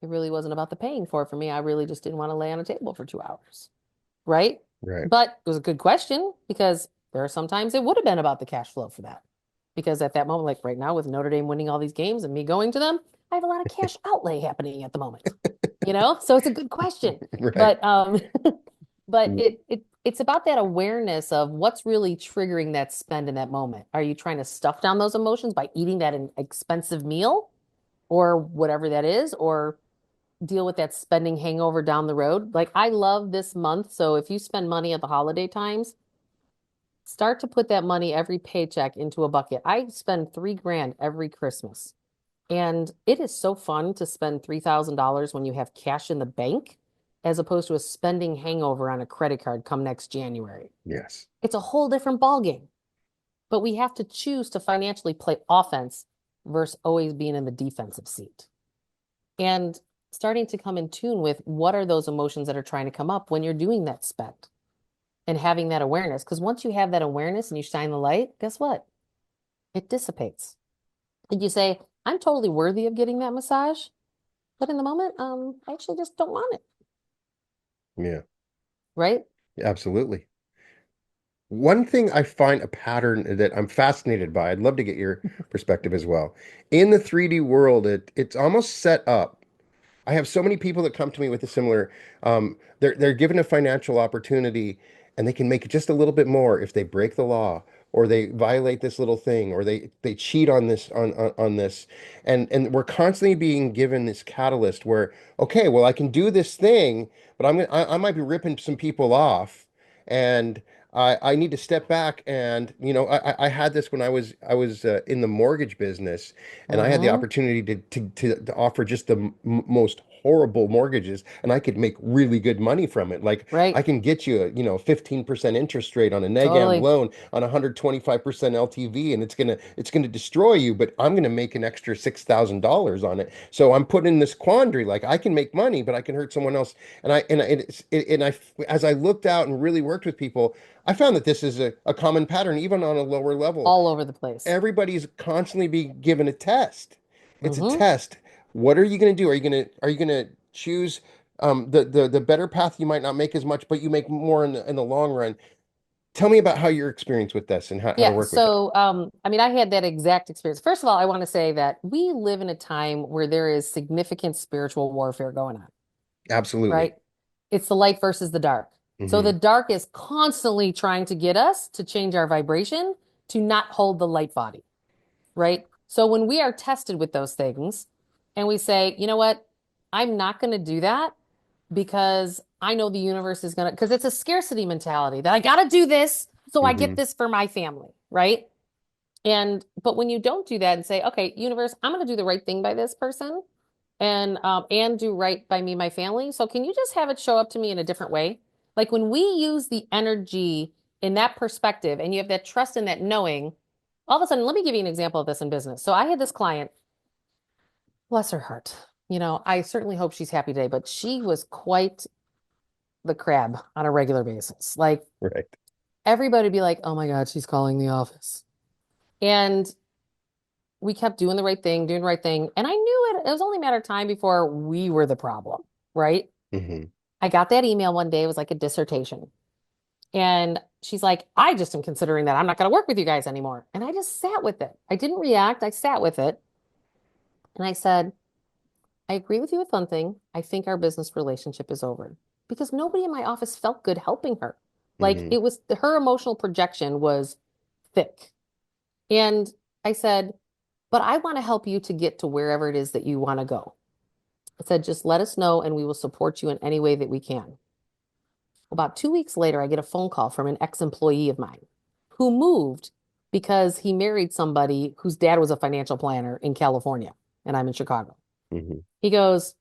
it really wasn't about the paying for it for me. I really just didn't want to lay on a table for 2 hours. Right. Right. But it was a good question because there are sometimes it would have been about the cash flow for that. Because at that moment, like right now with Notre Dame winning all these games and me going to them, I have a lot of cash outlay happening at the moment. You know? So it's a good question. Right. But but it's about that awareness of what's really triggering that spend in that moment. Are you trying to stuff down those emotions by eating that an expensive meal or whatever that is, or deal with that spending hangover down the road? Like I love this month. So if you spend money at the holiday times, Start to put that money every paycheck into a bucket. I spend 3 grand every Christmas. And it is so fun to spend $3,000 when you have cash in the bank as opposed to a spending hangover on a credit card come next January. Yes. It's a whole different ballgame. But we have to choose to financially play offense versus always being in the defensive seat. And starting to come in tune with what are those emotions that are trying to come up when you're doing that spend and having that awareness. Because once you have that awareness and you shine the light, guess what? It dissipates. And you say, I'm totally worthy of getting that massage, but in the moment, I actually just don't want it. Yeah, Right? absolutely. One thing I find a pattern that I'm fascinated by, I'd love to get your perspective as well. In the 3D world, it's almost set up. I have so many people that come to me with a similar, they're given a financial opportunity and they can make just a little bit more if they break the law or they violate this little thing or they cheat on this on this. And we're constantly being given this catalyst where, okay, well, I can do this thing, but I might be ripping some people off and I need to step back and I had this when I was in the mortgage business and I had the Mm-hmm. opportunity to offer just the most horrible mortgages, and I could make really good money from it. Like I Right. can get you a 15% interest rate on a neg am Totally. loan on 125% LTV, and it's gonna destroy you, but I'm gonna make an extra $6,000 on it. So I'm put in this quandary, like I can make money, but I can hurt someone else. And I as I looked out and really worked with people, I found that this is a common pattern, even on a lower level. All over the place. Everybody's constantly being given a test. It's a Mm-hmm. test. What are you going to do? Are you going to choose the better path? You might not make as much, but you make more in the long run. Tell me about how your experience with this and how to Yeah. work with it. So, I mean, I had that exact experience. First of all, I want to say that we live in a time where there is significant spiritual warfare going on, Absolutely. right? It's the light versus the dark. So Hmm. the dark is constantly trying to get us to change our vibration to not hold the light body, right? So when we are tested with those things and we say, you know what, I'm not going to do that because I know the universe is going to, because it's a scarcity mentality that I got to do this so I get Hmm. this for my family, right? But when you don't do that and say, okay, universe, I'm going to do the right thing by this person and do right by me, my family. So can you just have it show up to me in a different way? Like when we use the energy in that perspective and you have that trust and that knowing, all of a sudden, let me give you an example of this in business. So I had this client, bless her heart. I certainly hope she's happy today, but she was quite the crab on a regular basis. Like Right. everybody would be like, oh my God, she's calling the office. And we kept doing the right thing, doing the right thing. And I knew it was only a matter of time before we were the problem, right? Hmm. I got that email one day. It was like a dissertation. And she's like, I just am considering that I'm not going to work with you guys anymore. And I just sat with it. I didn't react. I sat with it. And I said, I agree with you with one thing. I think our business relationship is over because nobody in my office felt good helping her. Like Hmm. it was her emotional projection was thick. And I said, but I want to help you to get to wherever it is that you want to go. I said, just let us know and we will support you in any way that we can. About 2 weeks later, I get a phone call from an ex-employee of mine who moved because he married somebody whose dad was a financial planner in California, and I'm in Chicago. Hmm. He goes,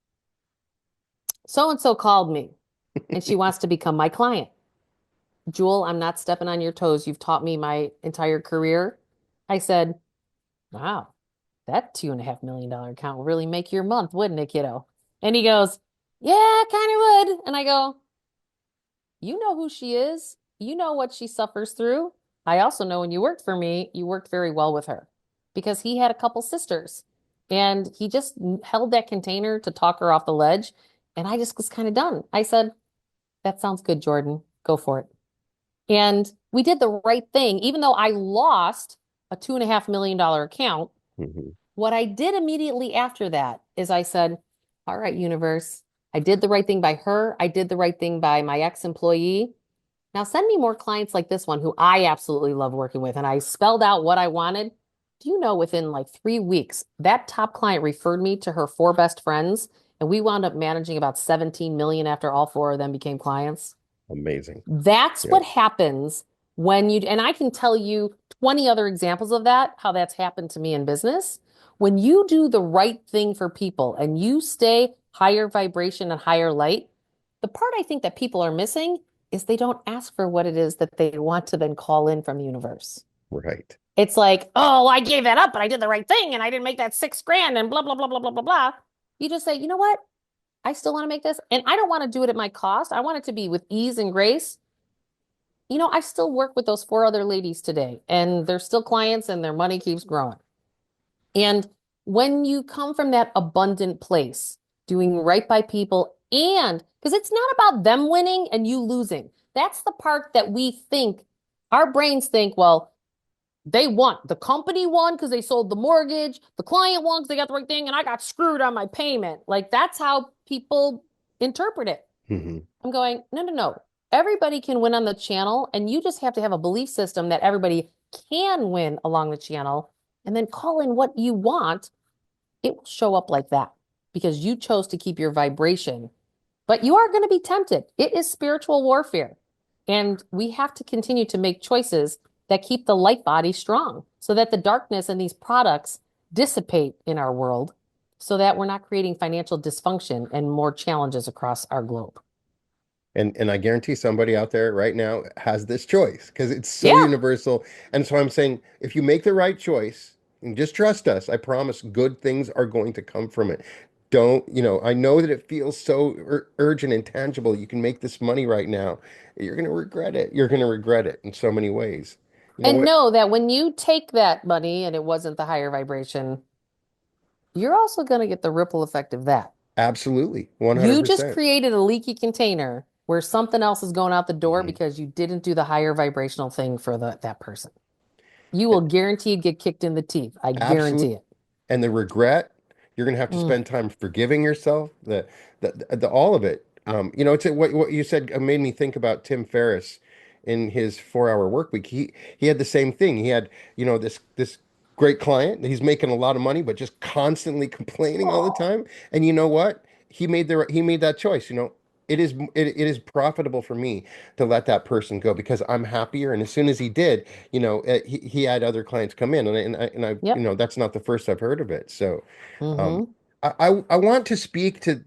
so and so called me and she wants to become my client. Jewel, I'm not stepping on your toes. You've taught me my entire career. I said, wow, that $2.5 million account will really make your month, wouldn't it, kiddo? And he goes, yeah, kind of would. And I go, you know who she is. You know what she suffers through. I also know when you worked for me, you worked very well with her because he had a couple sisters and he just held that container to talk her off the ledge. And I just was kind of done. I said, that sounds good, Jordan. Go for it. And we did the right thing, even though I lost a $2.5 million account. Hmm. What I did immediately after that is I said, all right, universe, I did the right thing by her. I did the right thing by my ex-employee. Now send me more clients like this one who I absolutely love working with. And I spelled out what I wanted. Do you know within like 3 weeks, that top client referred me to her four best friends, and we wound up managing about 17 million after all four of them became clients. Amazing. That's Yeah. what happens And I can tell you 20 other examples of that, how that's happened to me in business. When you do the right thing for people and you stay higher vibration and higher light, the part I think that people are missing is they don't ask for what it is that they want to then call in from the universe. Right. It's like, oh, I gave that up, but I did the right thing and I didn't make that 6 grand and blah, blah, blah, blah, blah, blah, blah. You just say, you know what? I still want to make this and I don't want to do it at my cost. I want it to be with ease and grace. I still work with those 4 other ladies today, and they're still clients and their money keeps growing. And when you come from that abundant place, doing right by people, and because it's not about them winning and you losing, that's the part that we think, our brains think, well, they won. The company won because they sold the mortgage, the client won because they got the right thing, and I got screwed on my payment. Like that's how people interpret it. Hmm. I'm going, no, no, no. Everybody can win on the channel, and you just have to have a belief system that everybody can win along the channel, and then call in what you want. It will show up like that because you chose to keep your vibration. But you are going to be tempted. It is spiritual warfare. And we have to continue to make choices that keep the light body strong so that the darkness and these products dissipate in our world so that we're not creating financial dysfunction and more challenges across our globe. And I guarantee somebody out there right now has this choice because it's so Yeah. universal. And so I'm saying, if you make the right choice and just trust us, I promise good things are going to come from it. Don't, I know that it feels so urgent and tangible. You can make this money right now. You're going to regret it. You're going to regret it in so many ways. You know And what? know that when you take that money and it wasn't the higher vibration, you're also going to get the ripple effect of that. Absolutely. You just 100%. created a leaky container where something else is going out the door Mhm. because you didn't do the higher vibrational thing for that person. You will guaranteed get kicked in the teeth. I Absolutely. guarantee it. And the regret, you're going to have to Mm, spend time forgiving yourself, the all of it. It's what you said made me think about Tim Ferriss in his 4 hour work week. He had the same thing. He had, this great client. He's making a lot of money, but just constantly complaining all the time. And you know what? He made that choice. It is profitable for me to let that person go because I'm happier. And as soon as he did, he had other clients come in, and I, yep. that's not the first I've heard of it. So, um, Mm-hmm. I want to speak to,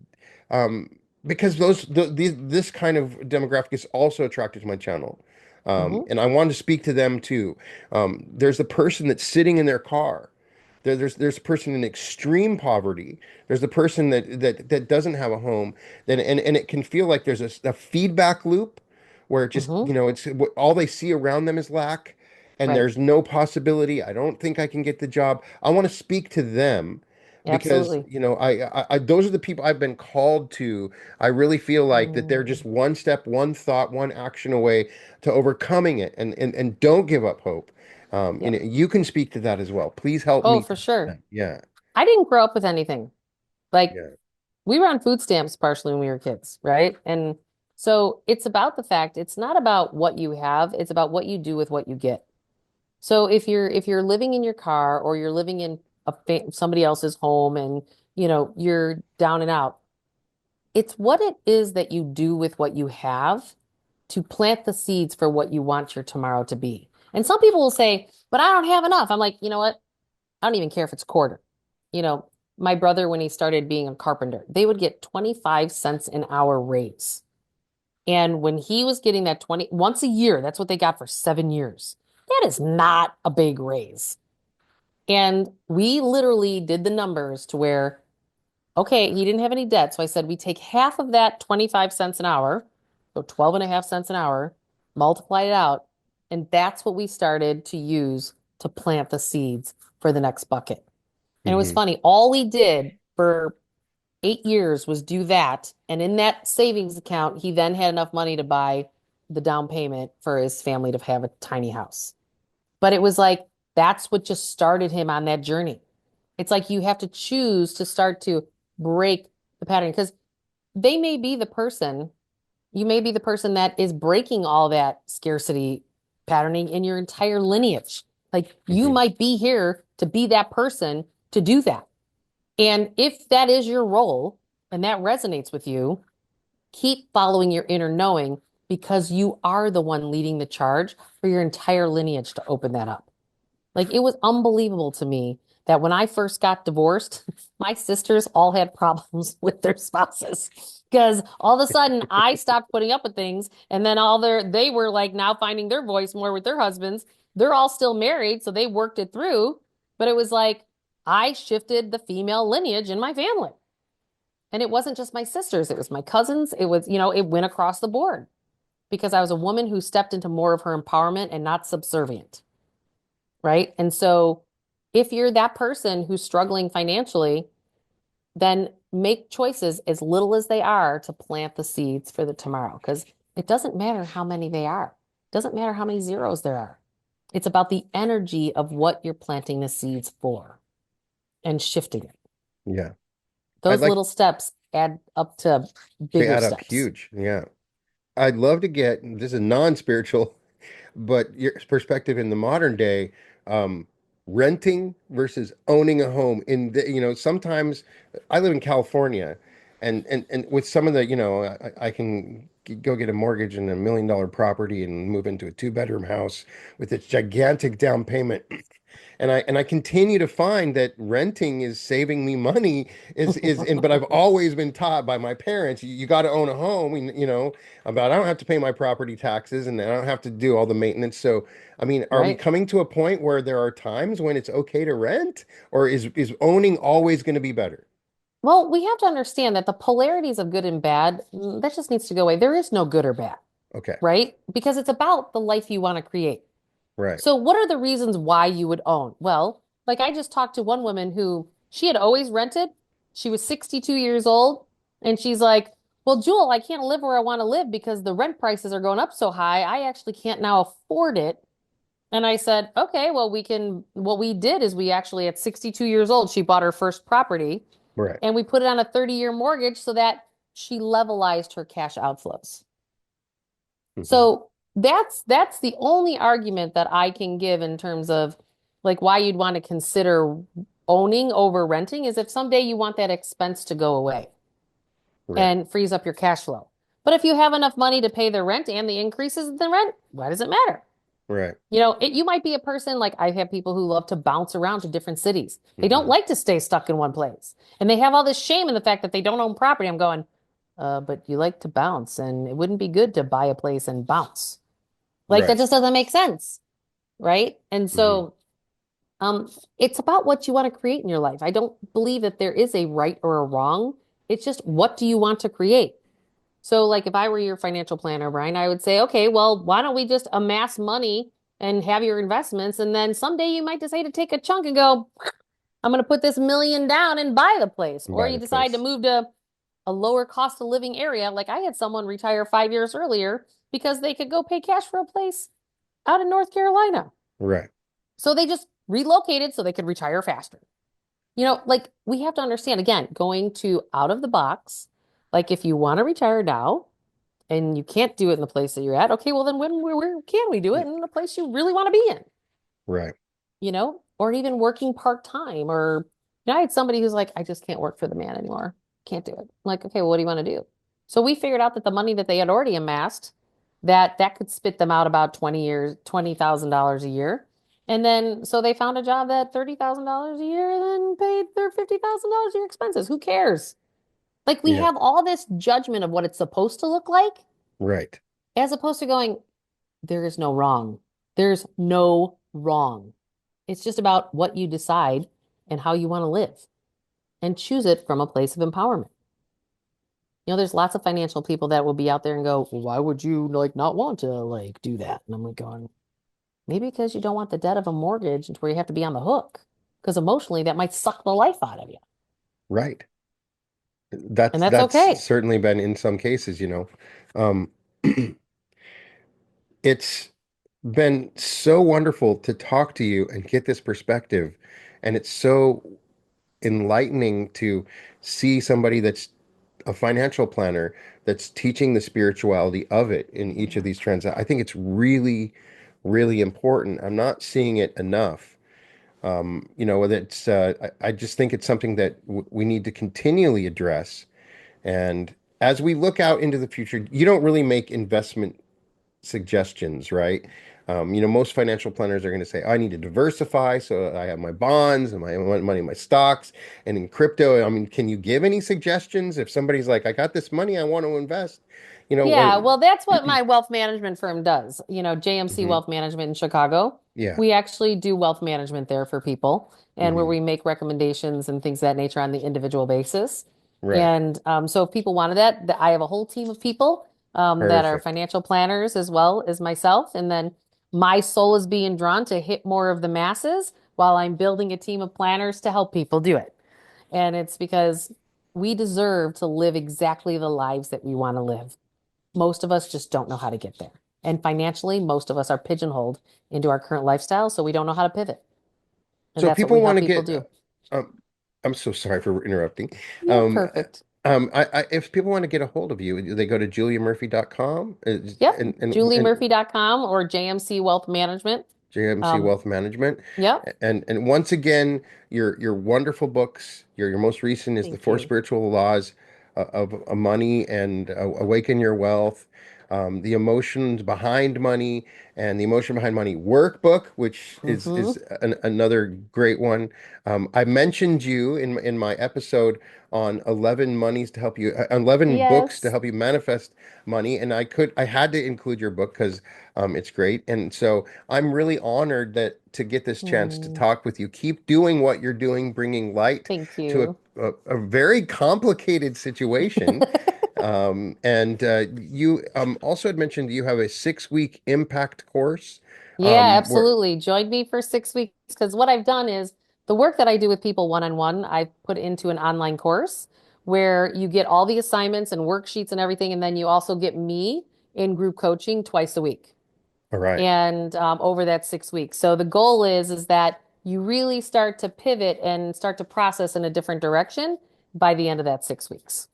um, because this kind of demographic is also attracted to my channel, Mm-hmm. and I want to speak to them too. There's the person that's sitting in their car. There's a person in extreme poverty. There's the person that doesn't have a home. And it can feel like there's a feedback loop where it just, Mm-hmm. it's all they see around them is lack, and Right. there's no possibility. I don't think I can get the job. I want to speak to them because, Absolutely. those are the people I've been called to. I really feel like that they're Mm, just one step, one thought, one action away to overcoming it, and don't give up hope. yep. You can speak to that as well. Please help Oh, me. for sure. Yeah. I didn't grow up with anything. Like Yeah. we were on food stamps partially when we were kids, right? And so it's about the fact it's not about what you have, it's about what you do with what you get. So if you're living in your car or you're living in somebody else's home and you're down and out, it's what it is that you do with what you have to plant the seeds for what you want your tomorrow to be. And some people will say, "But I don't have enough." I'm like, "You know what? I don't even care if it's quarter." You know, my brother, when he started being a carpenter, they would get 25 cents an hour raise. And when he was getting that 20 once a year, that's what they got for 7 years. That is not a big raise. And we literally did the numbers to where, okay, he didn't have any debt. So I said, we take half of that 25 cents an hour, so 12 and a half cents an hour, multiply it out. And that's what we started to use to plant the seeds for the next bucket. And it was Hmm. funny. All we did for 8 years was do that. And in that savings account, he then had enough money to buy the down payment for his family to have a tiny house. But it was like, that's what just started him on that journey. It's like you have to choose to start to break the pattern because they may be the person, you may be the person that is breaking all that scarcity patterning in your entire lineage. Like you Hmm. might be here to be that person to do that. And if that is your role and that resonates with you, keep following your inner knowing because you are the one leading the charge for your entire lineage to open that up. Like it was unbelievable to me that when I first got divorced, my sisters all had problems with their spouses because all of a sudden I stopped putting up with things and then they were like now finding their voice more with their husbands. They're all still married, so they worked it through, but it was like I shifted the female lineage in my family. And it wasn't just my sisters, it was my cousins. It was, it went across the board because I was a woman who stepped into more of her empowerment and not subservient, right? And so if you're that person who's struggling financially, then make choices as little as they are to plant the seeds for the tomorrow because it doesn't matter how many they are. It doesn't matter how many zeros there are. It's about the energy of what you're planting the seeds for and shifting it. Yeah. I'd Those like little steps add up to to bigger add up steps. huge. Yeah. I'd love to get this is non-spiritual, but your perspective in the modern day, um, renting versus owning a home. Sometimes I live in California, and with some of the, I can go get a mortgage in $1 million property and move into a two-bedroom house with its gigantic down payment. And I continue to find that renting is saving me money but I've always been taught by my parents, you got to own a home, and about I don't have to pay my property taxes and I don't have to do all the maintenance. So, I mean, are we Right. coming to a point where there are times when it's okay to rent, or is owning always going to be better? Well, we have to understand that the polarities of good and bad, that just needs to go away. There is no good or bad, Okay. right? Because it's about the life you want to create. Right. So, what are the reasons why you would own? Well, like I just talked to one woman who she had always rented. She was 62 years old, and she's like, "Well, Jewel, I can't live where I want to live because the rent prices are going up so high. I actually can't now afford it." And I said, "Okay, well, what we did is we actually, at 62 years old, she bought her first property Right. and we put it on a 30-year mortgage so that she levelized her cash outflows." Hmm. So that's the only argument that I can give in terms of like why you'd want to consider owning over renting is if someday you want that expense to go away Right. and frees up your cash flow. But if you have enough money to pay the rent and the increases in the rent, why does it matter? Right. You might be a person like I have people who love to bounce around to different cities. They don't Hmm. like to stay stuck in one place. And they have all this shame in the fact that they don't own property. I'm going, but you like to bounce, and it wouldn't be good to buy a place and bounce. Like that Right. just doesn't make sense, right? And Hmm. so it's about what you want to create in your life. I don't believe that there is a right or a wrong. It's just what do you want to create? So, like, if I were your financial planner, Brian, I would say, okay, well, why don't we just amass money and have your investments? And then someday you might decide to take a chunk and go, I'm going to put this million down and buy the place. Or Buy you the decide to place. move to a lower cost of living area. Like, I had someone retire 5 years earlier because they could go pay cash for a place out in North Carolina. Right. So they just relocated so they could retire faster. Like we have to understand again, going to out of the box, like if you want to retire now, and you can't do it in the place that you're at, okay, well then where can we do it in the place you really want to be in, Right. or even working part-time or I had somebody who's like, I just can't work for the man anymore. Can't do it. I'm like, okay, well, what do you want to do? So we figured out that the money that they had already amassed, that could spit them out about 20 years, $20,000 a year. And then so they found a job at $30,000 a year and then paid their $50,000 a year expenses. Who cares? Like we Yeah. have all this judgment of what it's supposed to look like, Right. as opposed to going, there is no wrong. There's no wrong. It's just about what you decide and how you want to live and choose it from a place of empowerment. There's lots of financial people that will be out there and go, well, why would you like not want to like do that? And I'm like going, maybe because you don't want the debt of a mortgage where you have to be on the hook. Because emotionally that might suck the life out of you. Right. And That's that's that's okay. certainly been in some cases. Um, it's been so wonderful to talk to you and get this perspective. And it's so enlightening to see somebody that's a financial planner that's teaching the spirituality of it in each of these transactions. I think it's really, really important. I'm not seeing it enough. I just think it's something that we need to continually address. And as we look out into the future, you don't really make investment suggestions, right? Most financial planners are going to say, I need to diversify. So I have my bonds and my money in my stocks and in crypto. I mean, can you give any suggestions if somebody's like, I got this money, I want to invest, Yeah, or well, that's what my wealth management firm does. JMC Mhm. Wealth Management in Chicago. Yeah, We actually do wealth management there for people and where hmm we make recommendations and things of that nature on the individual basis. right, And so if people wanted that, I have a whole team of people that are perfect. financial planners as well as myself. And then my soul is being drawn to hit more of the masses while I'm building a team of planners to help people do it. And it's because we deserve to live exactly the lives that we want to live. Most of us just don't know how to get there. And financially, most of us are pigeonholed into our current lifestyle, so we don't know how to pivot. And So if that's what people we want help to people get, do. um, I'm so sorry for interrupting. You're Um, perfect. if people want to get a hold of you, do they go to juliamurphy.com Yep. and JulieMurphy.com or JMC Wealth Management. JMC Um, Wealth Management. yep. And once again, your wonderful books. Your most recent is The Thank Four you. Spiritual Laws of Money and Awaken Your Wealth. The emotions behind money and the emotion behind money workbook, which is Hmm. another great one. I mentioned you in my episode on 11 monies to help you, 11 books to Yes. help you manifest money, and I had to include your book because it's great, and so I'm really honored that to get this chance to Mm, talk with you. Keep doing what you're doing, bringing light thank to you. a very complicated situation. And you also had mentioned you have a 6-week impact course, Yeah, where, absolutely. Join me for 6 weeks because what I've done is the work that I do with people one-on-one, I've put into an online course where you get all the assignments and worksheets and everything, and then you also get me in group coaching twice a week all right. and over that 6 weeks. So the goal is that you really start to pivot and start to process in a different direction by the end of that 6 weeks.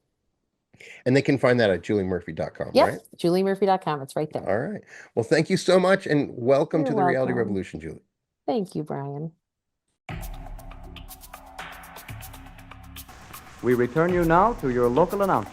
And they can find that at juliemurphy.com, right? Yep, JulieMurphy.com. It's right there. All right. Well, thank you so much and welcome You're to the Reality welcome. Revolution, Julie. Thank you, Brian. We return you now to your local announcer.